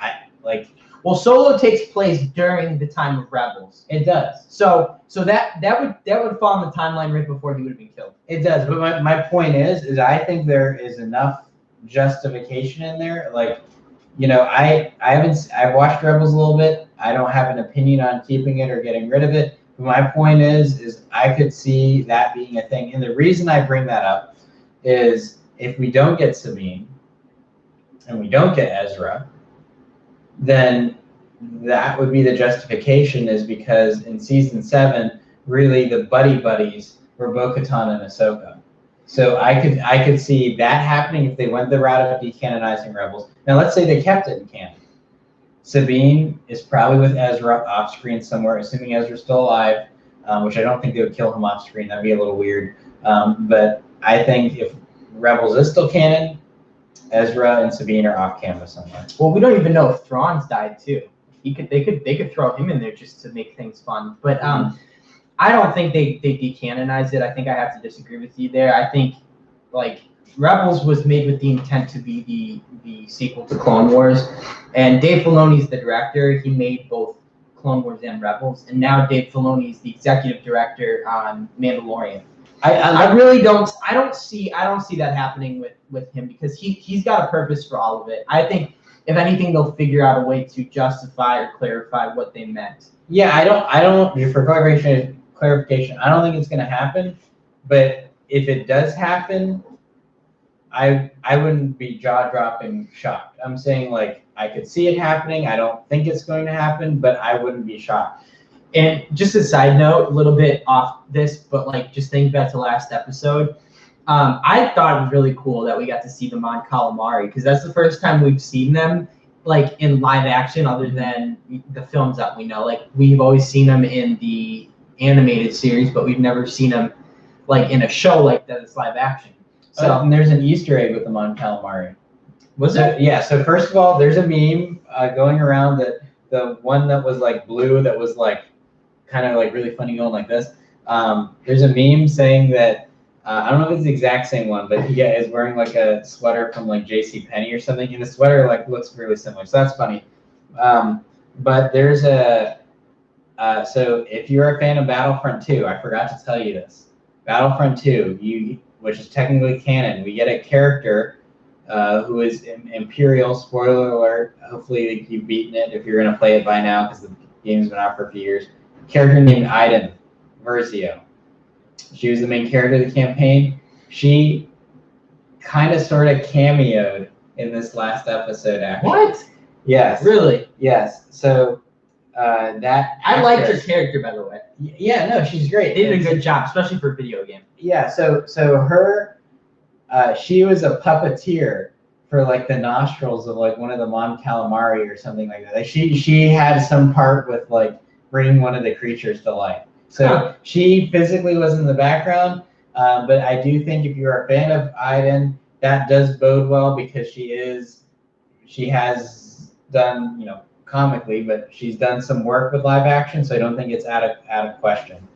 [SPEAKER 1] Well, Solo takes place during the time of Rebels.
[SPEAKER 2] It does.
[SPEAKER 1] So that would fall on the timeline right before he would have been killed.
[SPEAKER 2] It does, but my point is I think there is enough justification in there. Like, you know, I've watched Rebels a little bit. I don't have an opinion on keeping it or getting rid of it. But my point is I could see that being a thing. And the reason I bring that up is if we don't get Sabine and we don't get Ezra, then that would be the justification, is because in season 7, really the buddies were Bo-Katan and Ahsoka. So I could see that happening if they went the route of decanonizing Rebels. Now let's say they kept it in canon. Sabine is probably with Ezra off screen somewhere, assuming Ezra's still alive, which I don't think they would kill him off screen. That'd be a little weird. But I think if Rebels is still canon, Ezra and Sabine are off camera somewhere.
[SPEAKER 1] Well, we don't even know if Thrawn's died too. They could throw him in there just to make things fun. But I don't think they decanonize it. I think I have to disagree with you there. I think Rebels was made with the intent to be the sequel to Clone Wars, and Dave Filoni's the director. He made both Clone Wars and Rebels, and now Dave Filoni is the executive director on Mandalorian. I really don't see that happening with him, because he's got a purpose for all of it. I think if anything, they'll figure out a way to justify or clarify what they meant.
[SPEAKER 2] Yeah, I don't for clarification, I don't think it's going to happen, but if it does happen, I wouldn't be jaw-dropping shocked. I'm saying, I could see it happening. I don't think it's going to happen, but I wouldn't be shocked.
[SPEAKER 1] And just a side note, a little bit off this, but just think back to last episode. I thought it was really cool that we got to see the Mon Calamari, because that's the first time we've seen them in live action, other than the films that we know. We've always seen them in the animated series, but we've never seen them in a show like that. It's live action. So
[SPEAKER 2] and there's an Easter egg with the Mon Calamari.
[SPEAKER 1] Was it?
[SPEAKER 2] Yeah. So first of all, there's a meme going around that the one that was blue, that was kind of really funny, going like this. There's a meme saying that I don't know if it's the exact same one, but he is wearing a sweater from JCPenney or something, and the sweater looks really similar. So that's funny. But there's so if you're a fan of Battlefront 2, I forgot to tell you this. Battlefront 2, which is technically canon, we get a character who is Imperial. Spoiler alert. Hopefully you've beaten it if you're going to play it by now, because the game's been out for a few years. A character named Iden Versio. She was the main character of the campaign. She kind of sort of cameoed in this last episode, actually.
[SPEAKER 1] What?
[SPEAKER 2] Yes.
[SPEAKER 1] Really?
[SPEAKER 2] Yes. So that
[SPEAKER 1] I liked her character, by the way.
[SPEAKER 2] Yeah, no, she's great.
[SPEAKER 1] They did a good job, especially for a video game.
[SPEAKER 2] Yeah, so her she was a puppeteer for the nostrils of one of the Mon Calamari or something like that. She had some part with bringing one of the creatures to life. So she physically was in the background, but I do think if you're a fan of Iden, that does bode well, because she has done, comically, but she's done some work with live action, so I don't think it's out of question.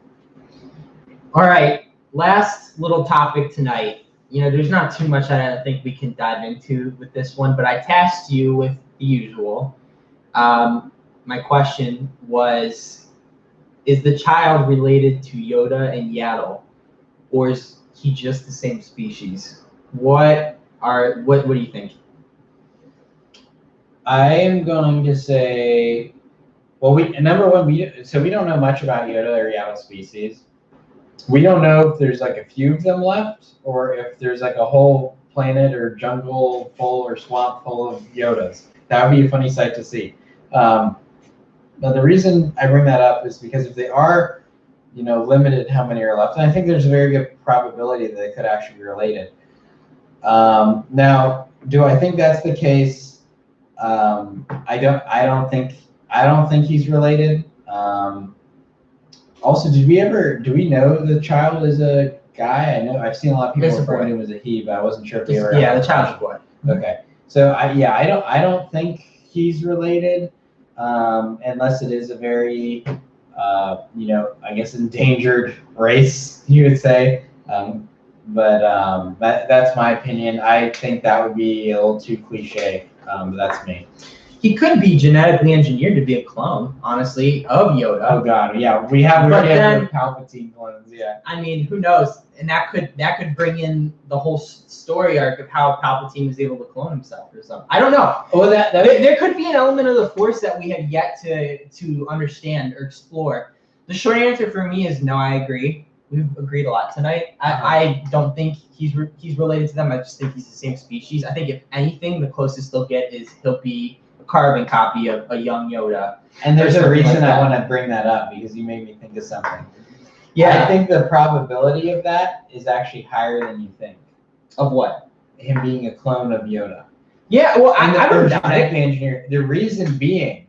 [SPEAKER 1] All right, last little topic tonight. There's not too much I think we can dive into with this one, but I tasked you with the usual. My question was, is the child related to Yoda and Yaddle, or is he just the same species? What do you think?
[SPEAKER 2] I am going to say, well, we don't know much about Yoda or Yaddle species. We don't know if there's a few of them left, or if there's a whole planet or jungle full or swamp full of Yodas. That would be a funny sight to see. Now, the reason I bring that up is because if they are, limited how many are left, and I think there's a very good probability that they could actually be related. Now, Do I think that's the case? I don't think he's related. Also, do we know the child is a guy? I know I've seen a lot of people referring to him as a he, but I wasn't sure if they were.
[SPEAKER 1] Yeah, the child's a boy.
[SPEAKER 2] Okay, so I don't think he's related, unless it is a very, I guess endangered race, you would say. That's my opinion. I think that would be a little too cliche. But that's me.
[SPEAKER 1] He could be genetically engineered to be a clone, honestly, of Yoda.
[SPEAKER 2] Oh God, yeah, we already have the Palpatine clones. Yeah.
[SPEAKER 1] I mean, who knows? And that could bring in the whole story arc of how Palpatine was able to clone himself or something. I don't know.
[SPEAKER 2] Oh,
[SPEAKER 1] there could be an element of the Force that we have yet to understand or explore. The short answer for me is no. I agree. We've agreed a lot tonight. I don't think he's related to them. I just think he's the same species. I think if anything, the closest they'll get is he'll be a carbon copy of a young Yoda.
[SPEAKER 2] And there's a reason I want to bring that up, because you made me think of something.
[SPEAKER 1] Yeah.
[SPEAKER 2] I think the probability of that is actually higher than you think.
[SPEAKER 1] Of what?
[SPEAKER 2] Him being a clone of Yoda.
[SPEAKER 1] Yeah, well, I don't doubt it.
[SPEAKER 2] Engineer. The reason being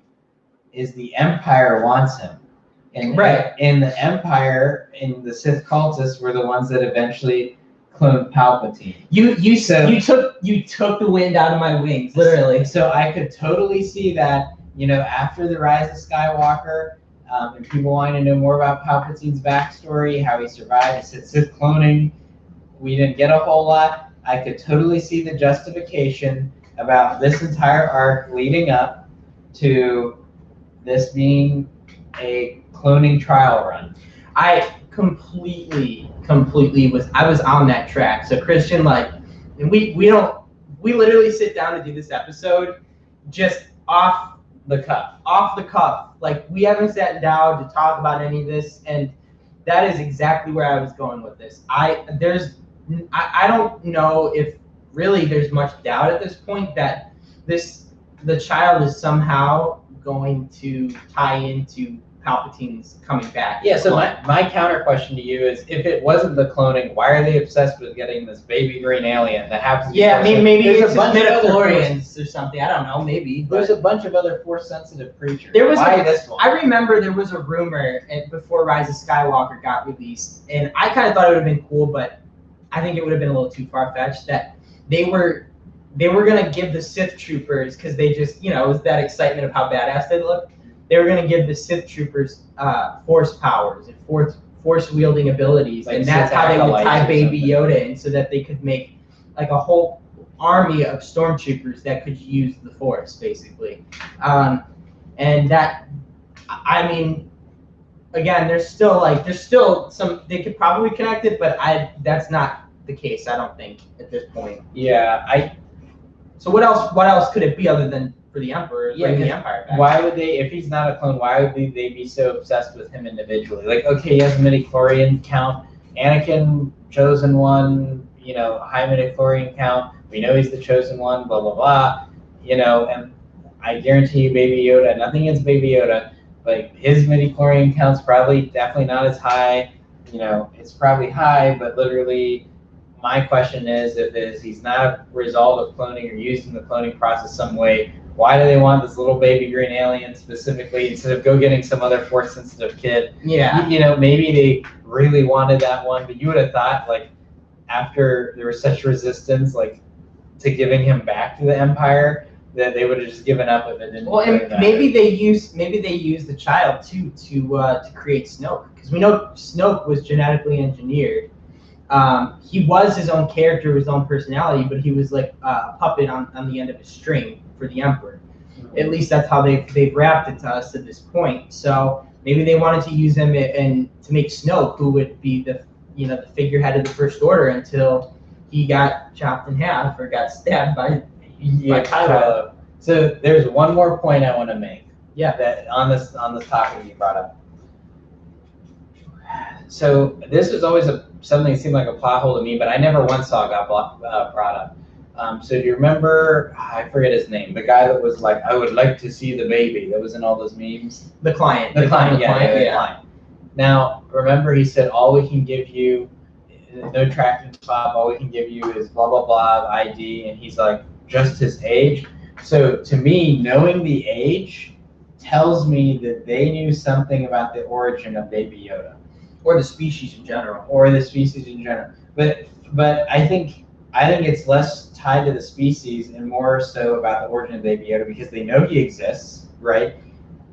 [SPEAKER 2] is the Empire wants him. And
[SPEAKER 1] right.
[SPEAKER 2] In the Empire, in the Sith cultists were the ones that eventually cloned Palpatine.
[SPEAKER 1] You took the wind out of my wings, literally.
[SPEAKER 2] So I could totally see that, after the Rise of Skywalker, and people wanting to know more about Palpatine's backstory, how he survived Sith cloning, we didn't get a whole lot. I could totally see the justification about this entire arc leading up to this being a cloning trial run.
[SPEAKER 1] I completely was on that track. So Christian, and we literally sit down to do this episode just off the cuff. Like, we haven't sat down to talk about any of this, and that is exactly where I was going with this. I don't know if really there's much doubt at this point that the child is somehow going to tie into Palpatine's coming back.
[SPEAKER 2] Yeah, so my counter question to you is, if it wasn't the cloning, why are they obsessed with getting this baby green alien that happens to be...
[SPEAKER 1] Yeah, maybe it's just midichlorians or something. I don't know, maybe.
[SPEAKER 2] There's a bunch of other Force-sensitive creatures.
[SPEAKER 1] Why this one? I remember there was a rumor before Rise of Skywalker got released, and I kind of thought it would have been cool, but I think it would have been a little too far-fetched, that they were going to give the Sith troopers, because they just, it was that excitement of how badass they looked. They were going to give the Sith troopers Force powers and Force wielding abilities, and that's how they would tie Baby Yoda in, so that they could make like a whole army of stormtroopers that could use the Force, basically. And that, I mean, again, there's still some, they could probably connect it, but that's not the case, I don't think, at this point.
[SPEAKER 2] Yeah,
[SPEAKER 1] So what else could it be other than for the Emperor, bring the Empire back?
[SPEAKER 2] Why would they, if he's not a clone, why would they be so obsessed with him individually? Like, okay, he has a midichlorian count. Anakin, chosen one, high midichlorian count. We know he's the chosen one, blah, blah, blah. And I guarantee you Baby Yoda, nothing against Baby Yoda, but his midichlorian count's definitely not as high. It's probably high, but literally, my question is, if he's not a result of cloning or used in the cloning process some way, why do they want this little baby green alien specifically instead of go getting some other Force-sensitive kid?
[SPEAKER 1] Yeah.
[SPEAKER 2] Maybe they really wanted that one, but you would have thought, after there was such resistance, to giving him back to the Empire, that they would have just given up if it didn't.
[SPEAKER 1] Well, and maybe they use the child too to create Snoke, because we know Snoke was genetically engineered. He was his own character, his own personality, but he was like a puppet on the end of a string for the Emperor. Mm-hmm. At least that's how they've wrapped it to us at this point. So maybe they wanted to use him and to make Snoke, who would be the figurehead of the First Order until he got chopped in half or got stabbed by Kylo.
[SPEAKER 2] So there's one more point I want to make.
[SPEAKER 1] Yeah.
[SPEAKER 2] That on this topic you brought up. So this was always something that seemed like a plot hole to me, but I never once saw it got brought up. So do you remember, I forget his name, the guy that was like, I would like to see the baby, that was in all those memes?
[SPEAKER 1] The client.
[SPEAKER 2] The client. Now, remember he said, all we can give you, no tracking swap, all we can give you is blah, blah, blah, ID, and he's like, just his age. So to me, knowing the age tells me that they knew something about the origin of Baby Yoda.
[SPEAKER 1] Or the species in general.
[SPEAKER 2] Or the species in general. But I think it's less tied to the species and more so about the origin of Baby Yoda because they know he exists, right?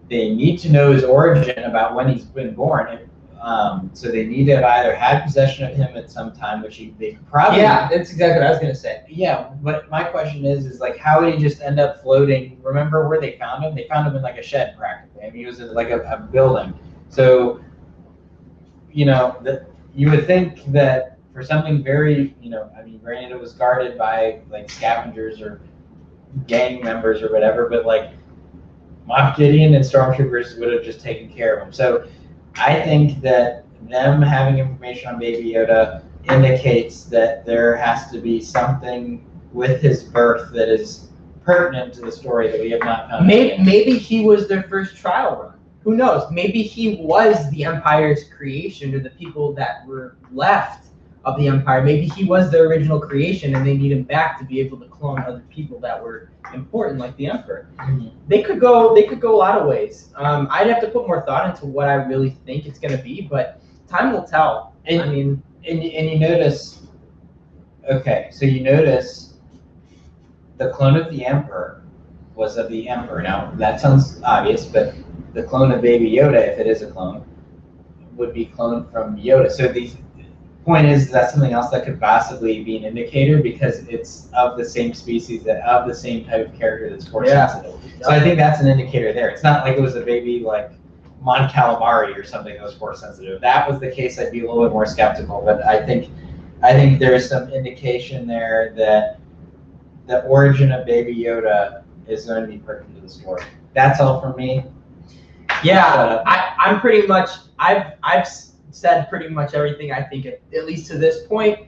[SPEAKER 2] They need to know his origin about when he's been born. So they need to have either had possession of him at some time, which they could probably.
[SPEAKER 1] Yeah, that's exactly what I was gonna say.
[SPEAKER 2] Yeah, but my question is like, how did he just end up floating? Remember where they found him? They found him in like a shed, practically. I mean, he was in like a building. So, you know, you would think that for something very, I mean, granted it was guarded by like scavengers or gang members or whatever, but like Moff Gideon and stormtroopers would have just taken care of him. So I think that them having information on Baby Yoda indicates that there has to be something with his birth that is pertinent to the story that we have not found.
[SPEAKER 1] Maybe he was their first trial run. Who knows? Maybe he was the Empire's creation, or the people that were left of the Empire. Maybe he was their original creation, and they need him back to be able to clone other people that were important, like the Emperor.
[SPEAKER 2] Mm-hmm.
[SPEAKER 1] They could go a lot of ways. I'd have to put more thought into what I really think it's going to be, but time will tell.
[SPEAKER 2] And,
[SPEAKER 1] I mean,
[SPEAKER 2] and you notice. Okay, so you notice the clone of the Emperor was of the Emperor. Now that sounds obvious, but the clone of Baby Yoda, if it is a clone, would be cloned from Yoda. So the point is that's something else that could possibly be an indicator because it's of the same species, of the same type of character that's force sensitive. So I think that's an indicator there. It's not like it was a baby like Mon Calamari or something that was force sensitive. If that was the case, I'd be a little bit more skeptical. But I think there's some indication there that the origin of Baby Yoda is going to be pertinent to the story. That's all from me.
[SPEAKER 1] Yeah, I'm pretty much. I've said pretty much everything I think at least to this point.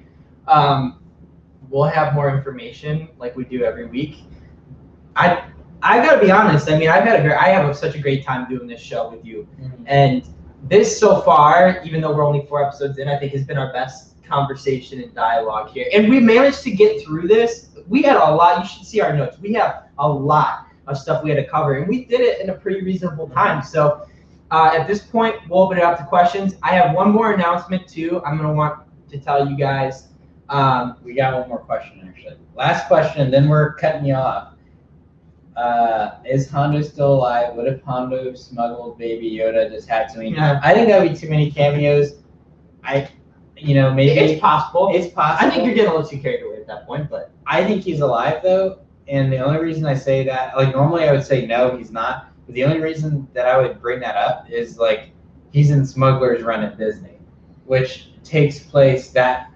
[SPEAKER 1] We'll have more information like we do every week. I gotta be honest. I mean, I have such a great time doing this show with you, and this so far, even though we're only 4 episodes in, I think has been our best conversation and dialogue here. And we managed to get through this. We had a lot. You should see our notes. We have a lot of stuff we had to cover, and we did it in a pretty reasonable time. So at this point, we'll open it up to questions. I have one more announcement too. I'm gonna want to tell you guys.
[SPEAKER 2] We got one more question actually. Last question, then we're cutting you off. Is Hondo still alive? What if Hondo smuggled Baby Yoda, just had to?
[SPEAKER 1] Yeah.
[SPEAKER 2] I think that would be too many cameos. Maybe
[SPEAKER 1] it's possible.
[SPEAKER 2] It's possible.
[SPEAKER 1] I think you're getting a little too carried away at that point, but
[SPEAKER 2] I think he's alive though, and the only reason I say that, like normally I would say no, he's not. But the only reason that I would bring that up is like he's in Smuggler's Run at Disney, which takes place that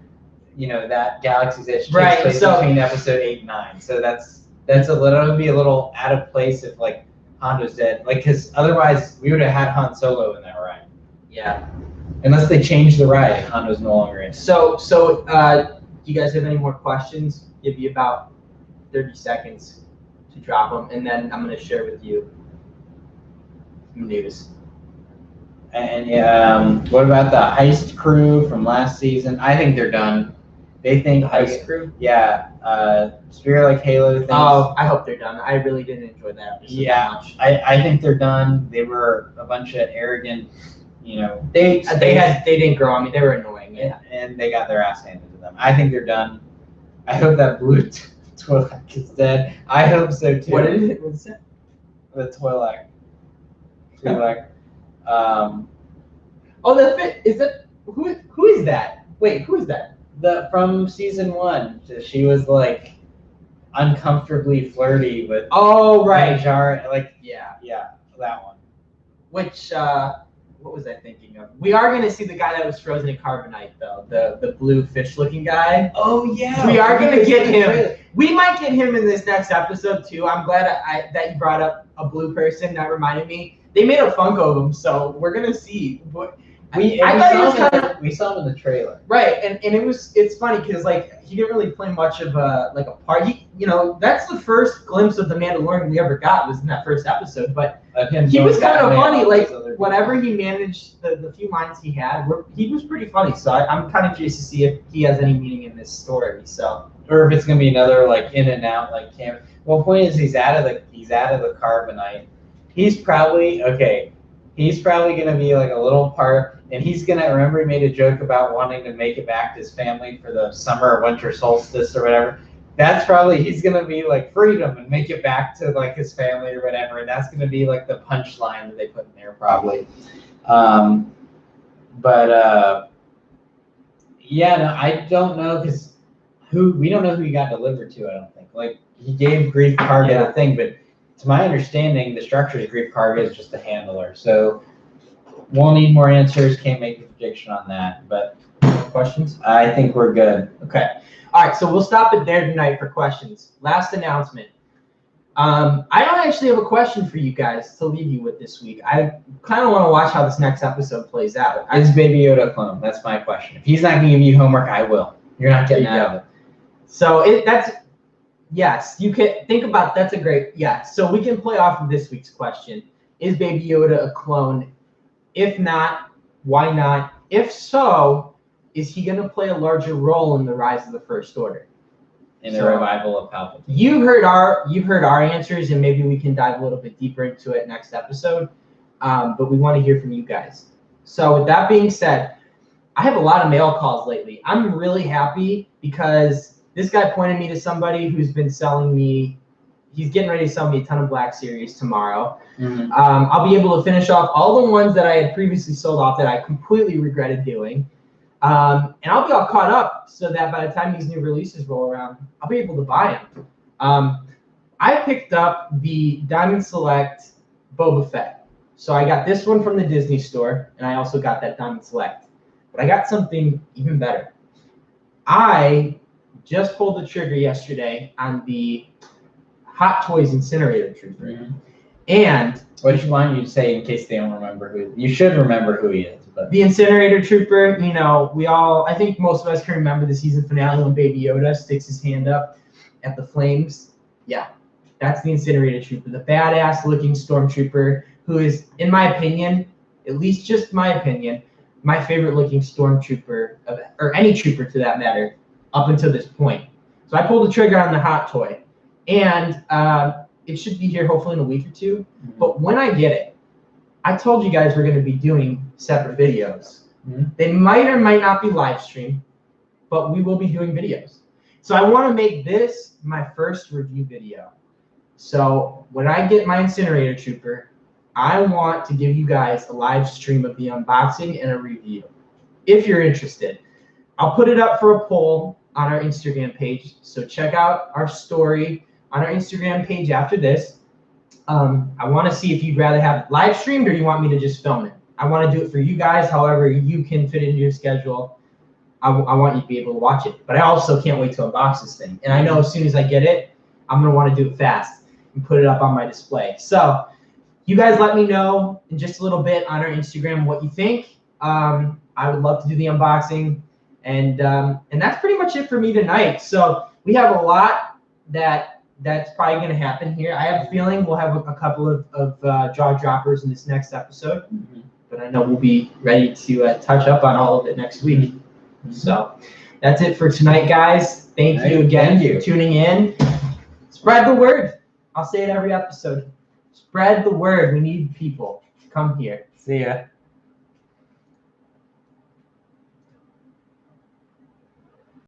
[SPEAKER 2] Galaxy's Edge takes place between episode 8 and 9. So that's a little, it would be a little out of place if like Hondo's dead, like because otherwise we would have had Han Solo in that ride.
[SPEAKER 1] Yeah.
[SPEAKER 2] Unless they change the ride and Hondo's no longer in.
[SPEAKER 1] So do you guys have any more questions? Give you about 30 seconds to drop them, and then I'm going to share with you some news.
[SPEAKER 2] And what about the heist crew from last season? I think they're done. They think
[SPEAKER 1] Heist crew?
[SPEAKER 2] Yeah. Spirit like Halo things.
[SPEAKER 1] Oh, I hope they're done. I really didn't enjoy that episode that much.
[SPEAKER 2] I think they're done. They were a bunch of arrogant,
[SPEAKER 1] They didn't grow on me. They were annoying. Yeah.
[SPEAKER 2] And they got their ass handed to them. I think they're done. I hope that blue Twi'lek is dead. I hope so too.
[SPEAKER 1] What is it? What's that?
[SPEAKER 2] The Twi'lek.
[SPEAKER 1] Is that who is that? Wait, who is that?
[SPEAKER 2] From season 1. She was like uncomfortably flirty with.
[SPEAKER 1] Oh right.
[SPEAKER 2] Jar, like
[SPEAKER 1] yeah,
[SPEAKER 2] that one.
[SPEAKER 1] Which what was I thinking of? We are going to see the guy that was frozen in carbonite though, the blue fish looking guy.
[SPEAKER 2] Oh yeah.
[SPEAKER 1] We are going to get him. We might get him in this next episode too. I'm glad that you brought up a blue person. That reminded me. They made a Funko of him, so we're gonna see.
[SPEAKER 2] We saw him in the trailer.
[SPEAKER 1] Right, and it's funny because like he didn't really play much of a part. That's the first glimpse of the Mandalorian we ever got was in that first episode. But he was kind of funny. Like whenever he managed the few lines he had, he was pretty funny. So I'm kind of curious to see if he has any meaning in this story. So
[SPEAKER 2] or if it's gonna be another like in and out like camp. Well, point is he's out of the carbonite. He's probably gonna be like a little part, and he's gonna remember he made a joke about wanting to make it back to his family for the summer or winter solstice or whatever. That's probably he's gonna be like freedom and make it back to like his family or whatever, and that's gonna be like the punchline that they put in there probably. Yeah, no, I don't know because we don't know who he got delivered to. I don't think like he gave Grief Karga the thing, but to my understanding, the structure of Grief Karga is just a handler. So we'll need more answers. Can't make a prediction on that, but
[SPEAKER 1] questions?
[SPEAKER 2] I think we're good.
[SPEAKER 1] Okay. All right, so we'll stop it there tonight for questions. Last announcement. I don't actually have a question for you guys to leave you with this week. I kind of want to watch how this next episode plays out.
[SPEAKER 2] Is Baby Yoda a clone? That's my question. If he's not going to give you homework, I will. You're not getting out of it.
[SPEAKER 1] So yes, you can think about that's a great So we can play off of this week's question. Is Baby Yoda a clone? If not, why not? If so, is he going to play a larger role in the rise of the First Order?
[SPEAKER 2] In the revival of Palpatine.
[SPEAKER 1] You've heard our answers, and maybe we can dive a little bit deeper into it next episode. But we want to hear from you guys. So with that being said, I have a lot of mail calls lately. I'm really happy because this guy pointed me to somebody who's been selling me. He's getting ready to sell me a ton of Black Series tomorrow.
[SPEAKER 2] Mm-hmm.
[SPEAKER 1] I'll be able to finish off all the ones that I had previously sold off that I completely regretted doing. And I'll be all caught up so that by the time these new releases roll around, I'll be able to buy them. I picked up the Diamond Select Boba Fett. So I got this one from the Disney store, and I also got that Diamond Select. But I got something even better. I just pulled the trigger yesterday on the Hot Toys Incinerator Trooper.
[SPEAKER 2] Mm-hmm.
[SPEAKER 1] And
[SPEAKER 2] what did you want you to say in case they don't remember who? You should remember who he is. But
[SPEAKER 1] the Incinerator Trooper, I think most of us can remember the season finale when Baby Yoda sticks his hand up at the flames. Yeah, that's the Incinerator Trooper, the badass looking stormtrooper who is, in my opinion, at least just my opinion, my favorite looking stormtrooper, or any trooper to that matter, up until this point. So I pulled the trigger on the Hot Toy, and it should be here hopefully in a week or two. Mm-hmm. But when I get it, I told you guys we're going to be doing separate videos. Mm-hmm. They might or might not be live streamed, but we will be doing videos. So I want to make this my first review video. So when I get my Incinerator Trooper, I want to give you guys a live stream of the unboxing and a review. If you're interested, I'll put it up for a poll on our Instagram page. So check out our story on our Instagram page after this. I want to see if you'd rather have it live streamed or you want me to just film it. I want to do it for you guys, however you can fit into your schedule. I want you to be able to watch it. But I also can't wait to unbox this thing. And I know as soon as I get it, I'm going to want to do it fast and put it up on my display. So you guys let me know in just a little bit on our Instagram what you think. I would love to do the unboxing. And that's pretty much it for me tonight. So we have a lot that's probably going to happen here. I have a feeling we'll have a couple of jaw droppers in this next episode, but I know we'll be ready to touch up on all of it next week. Mm-hmm. So that's it for tonight, guys. Thank you again for tuning in. Spread the word. I'll say it every episode. Spread the word. We need people. Come here.
[SPEAKER 2] See ya.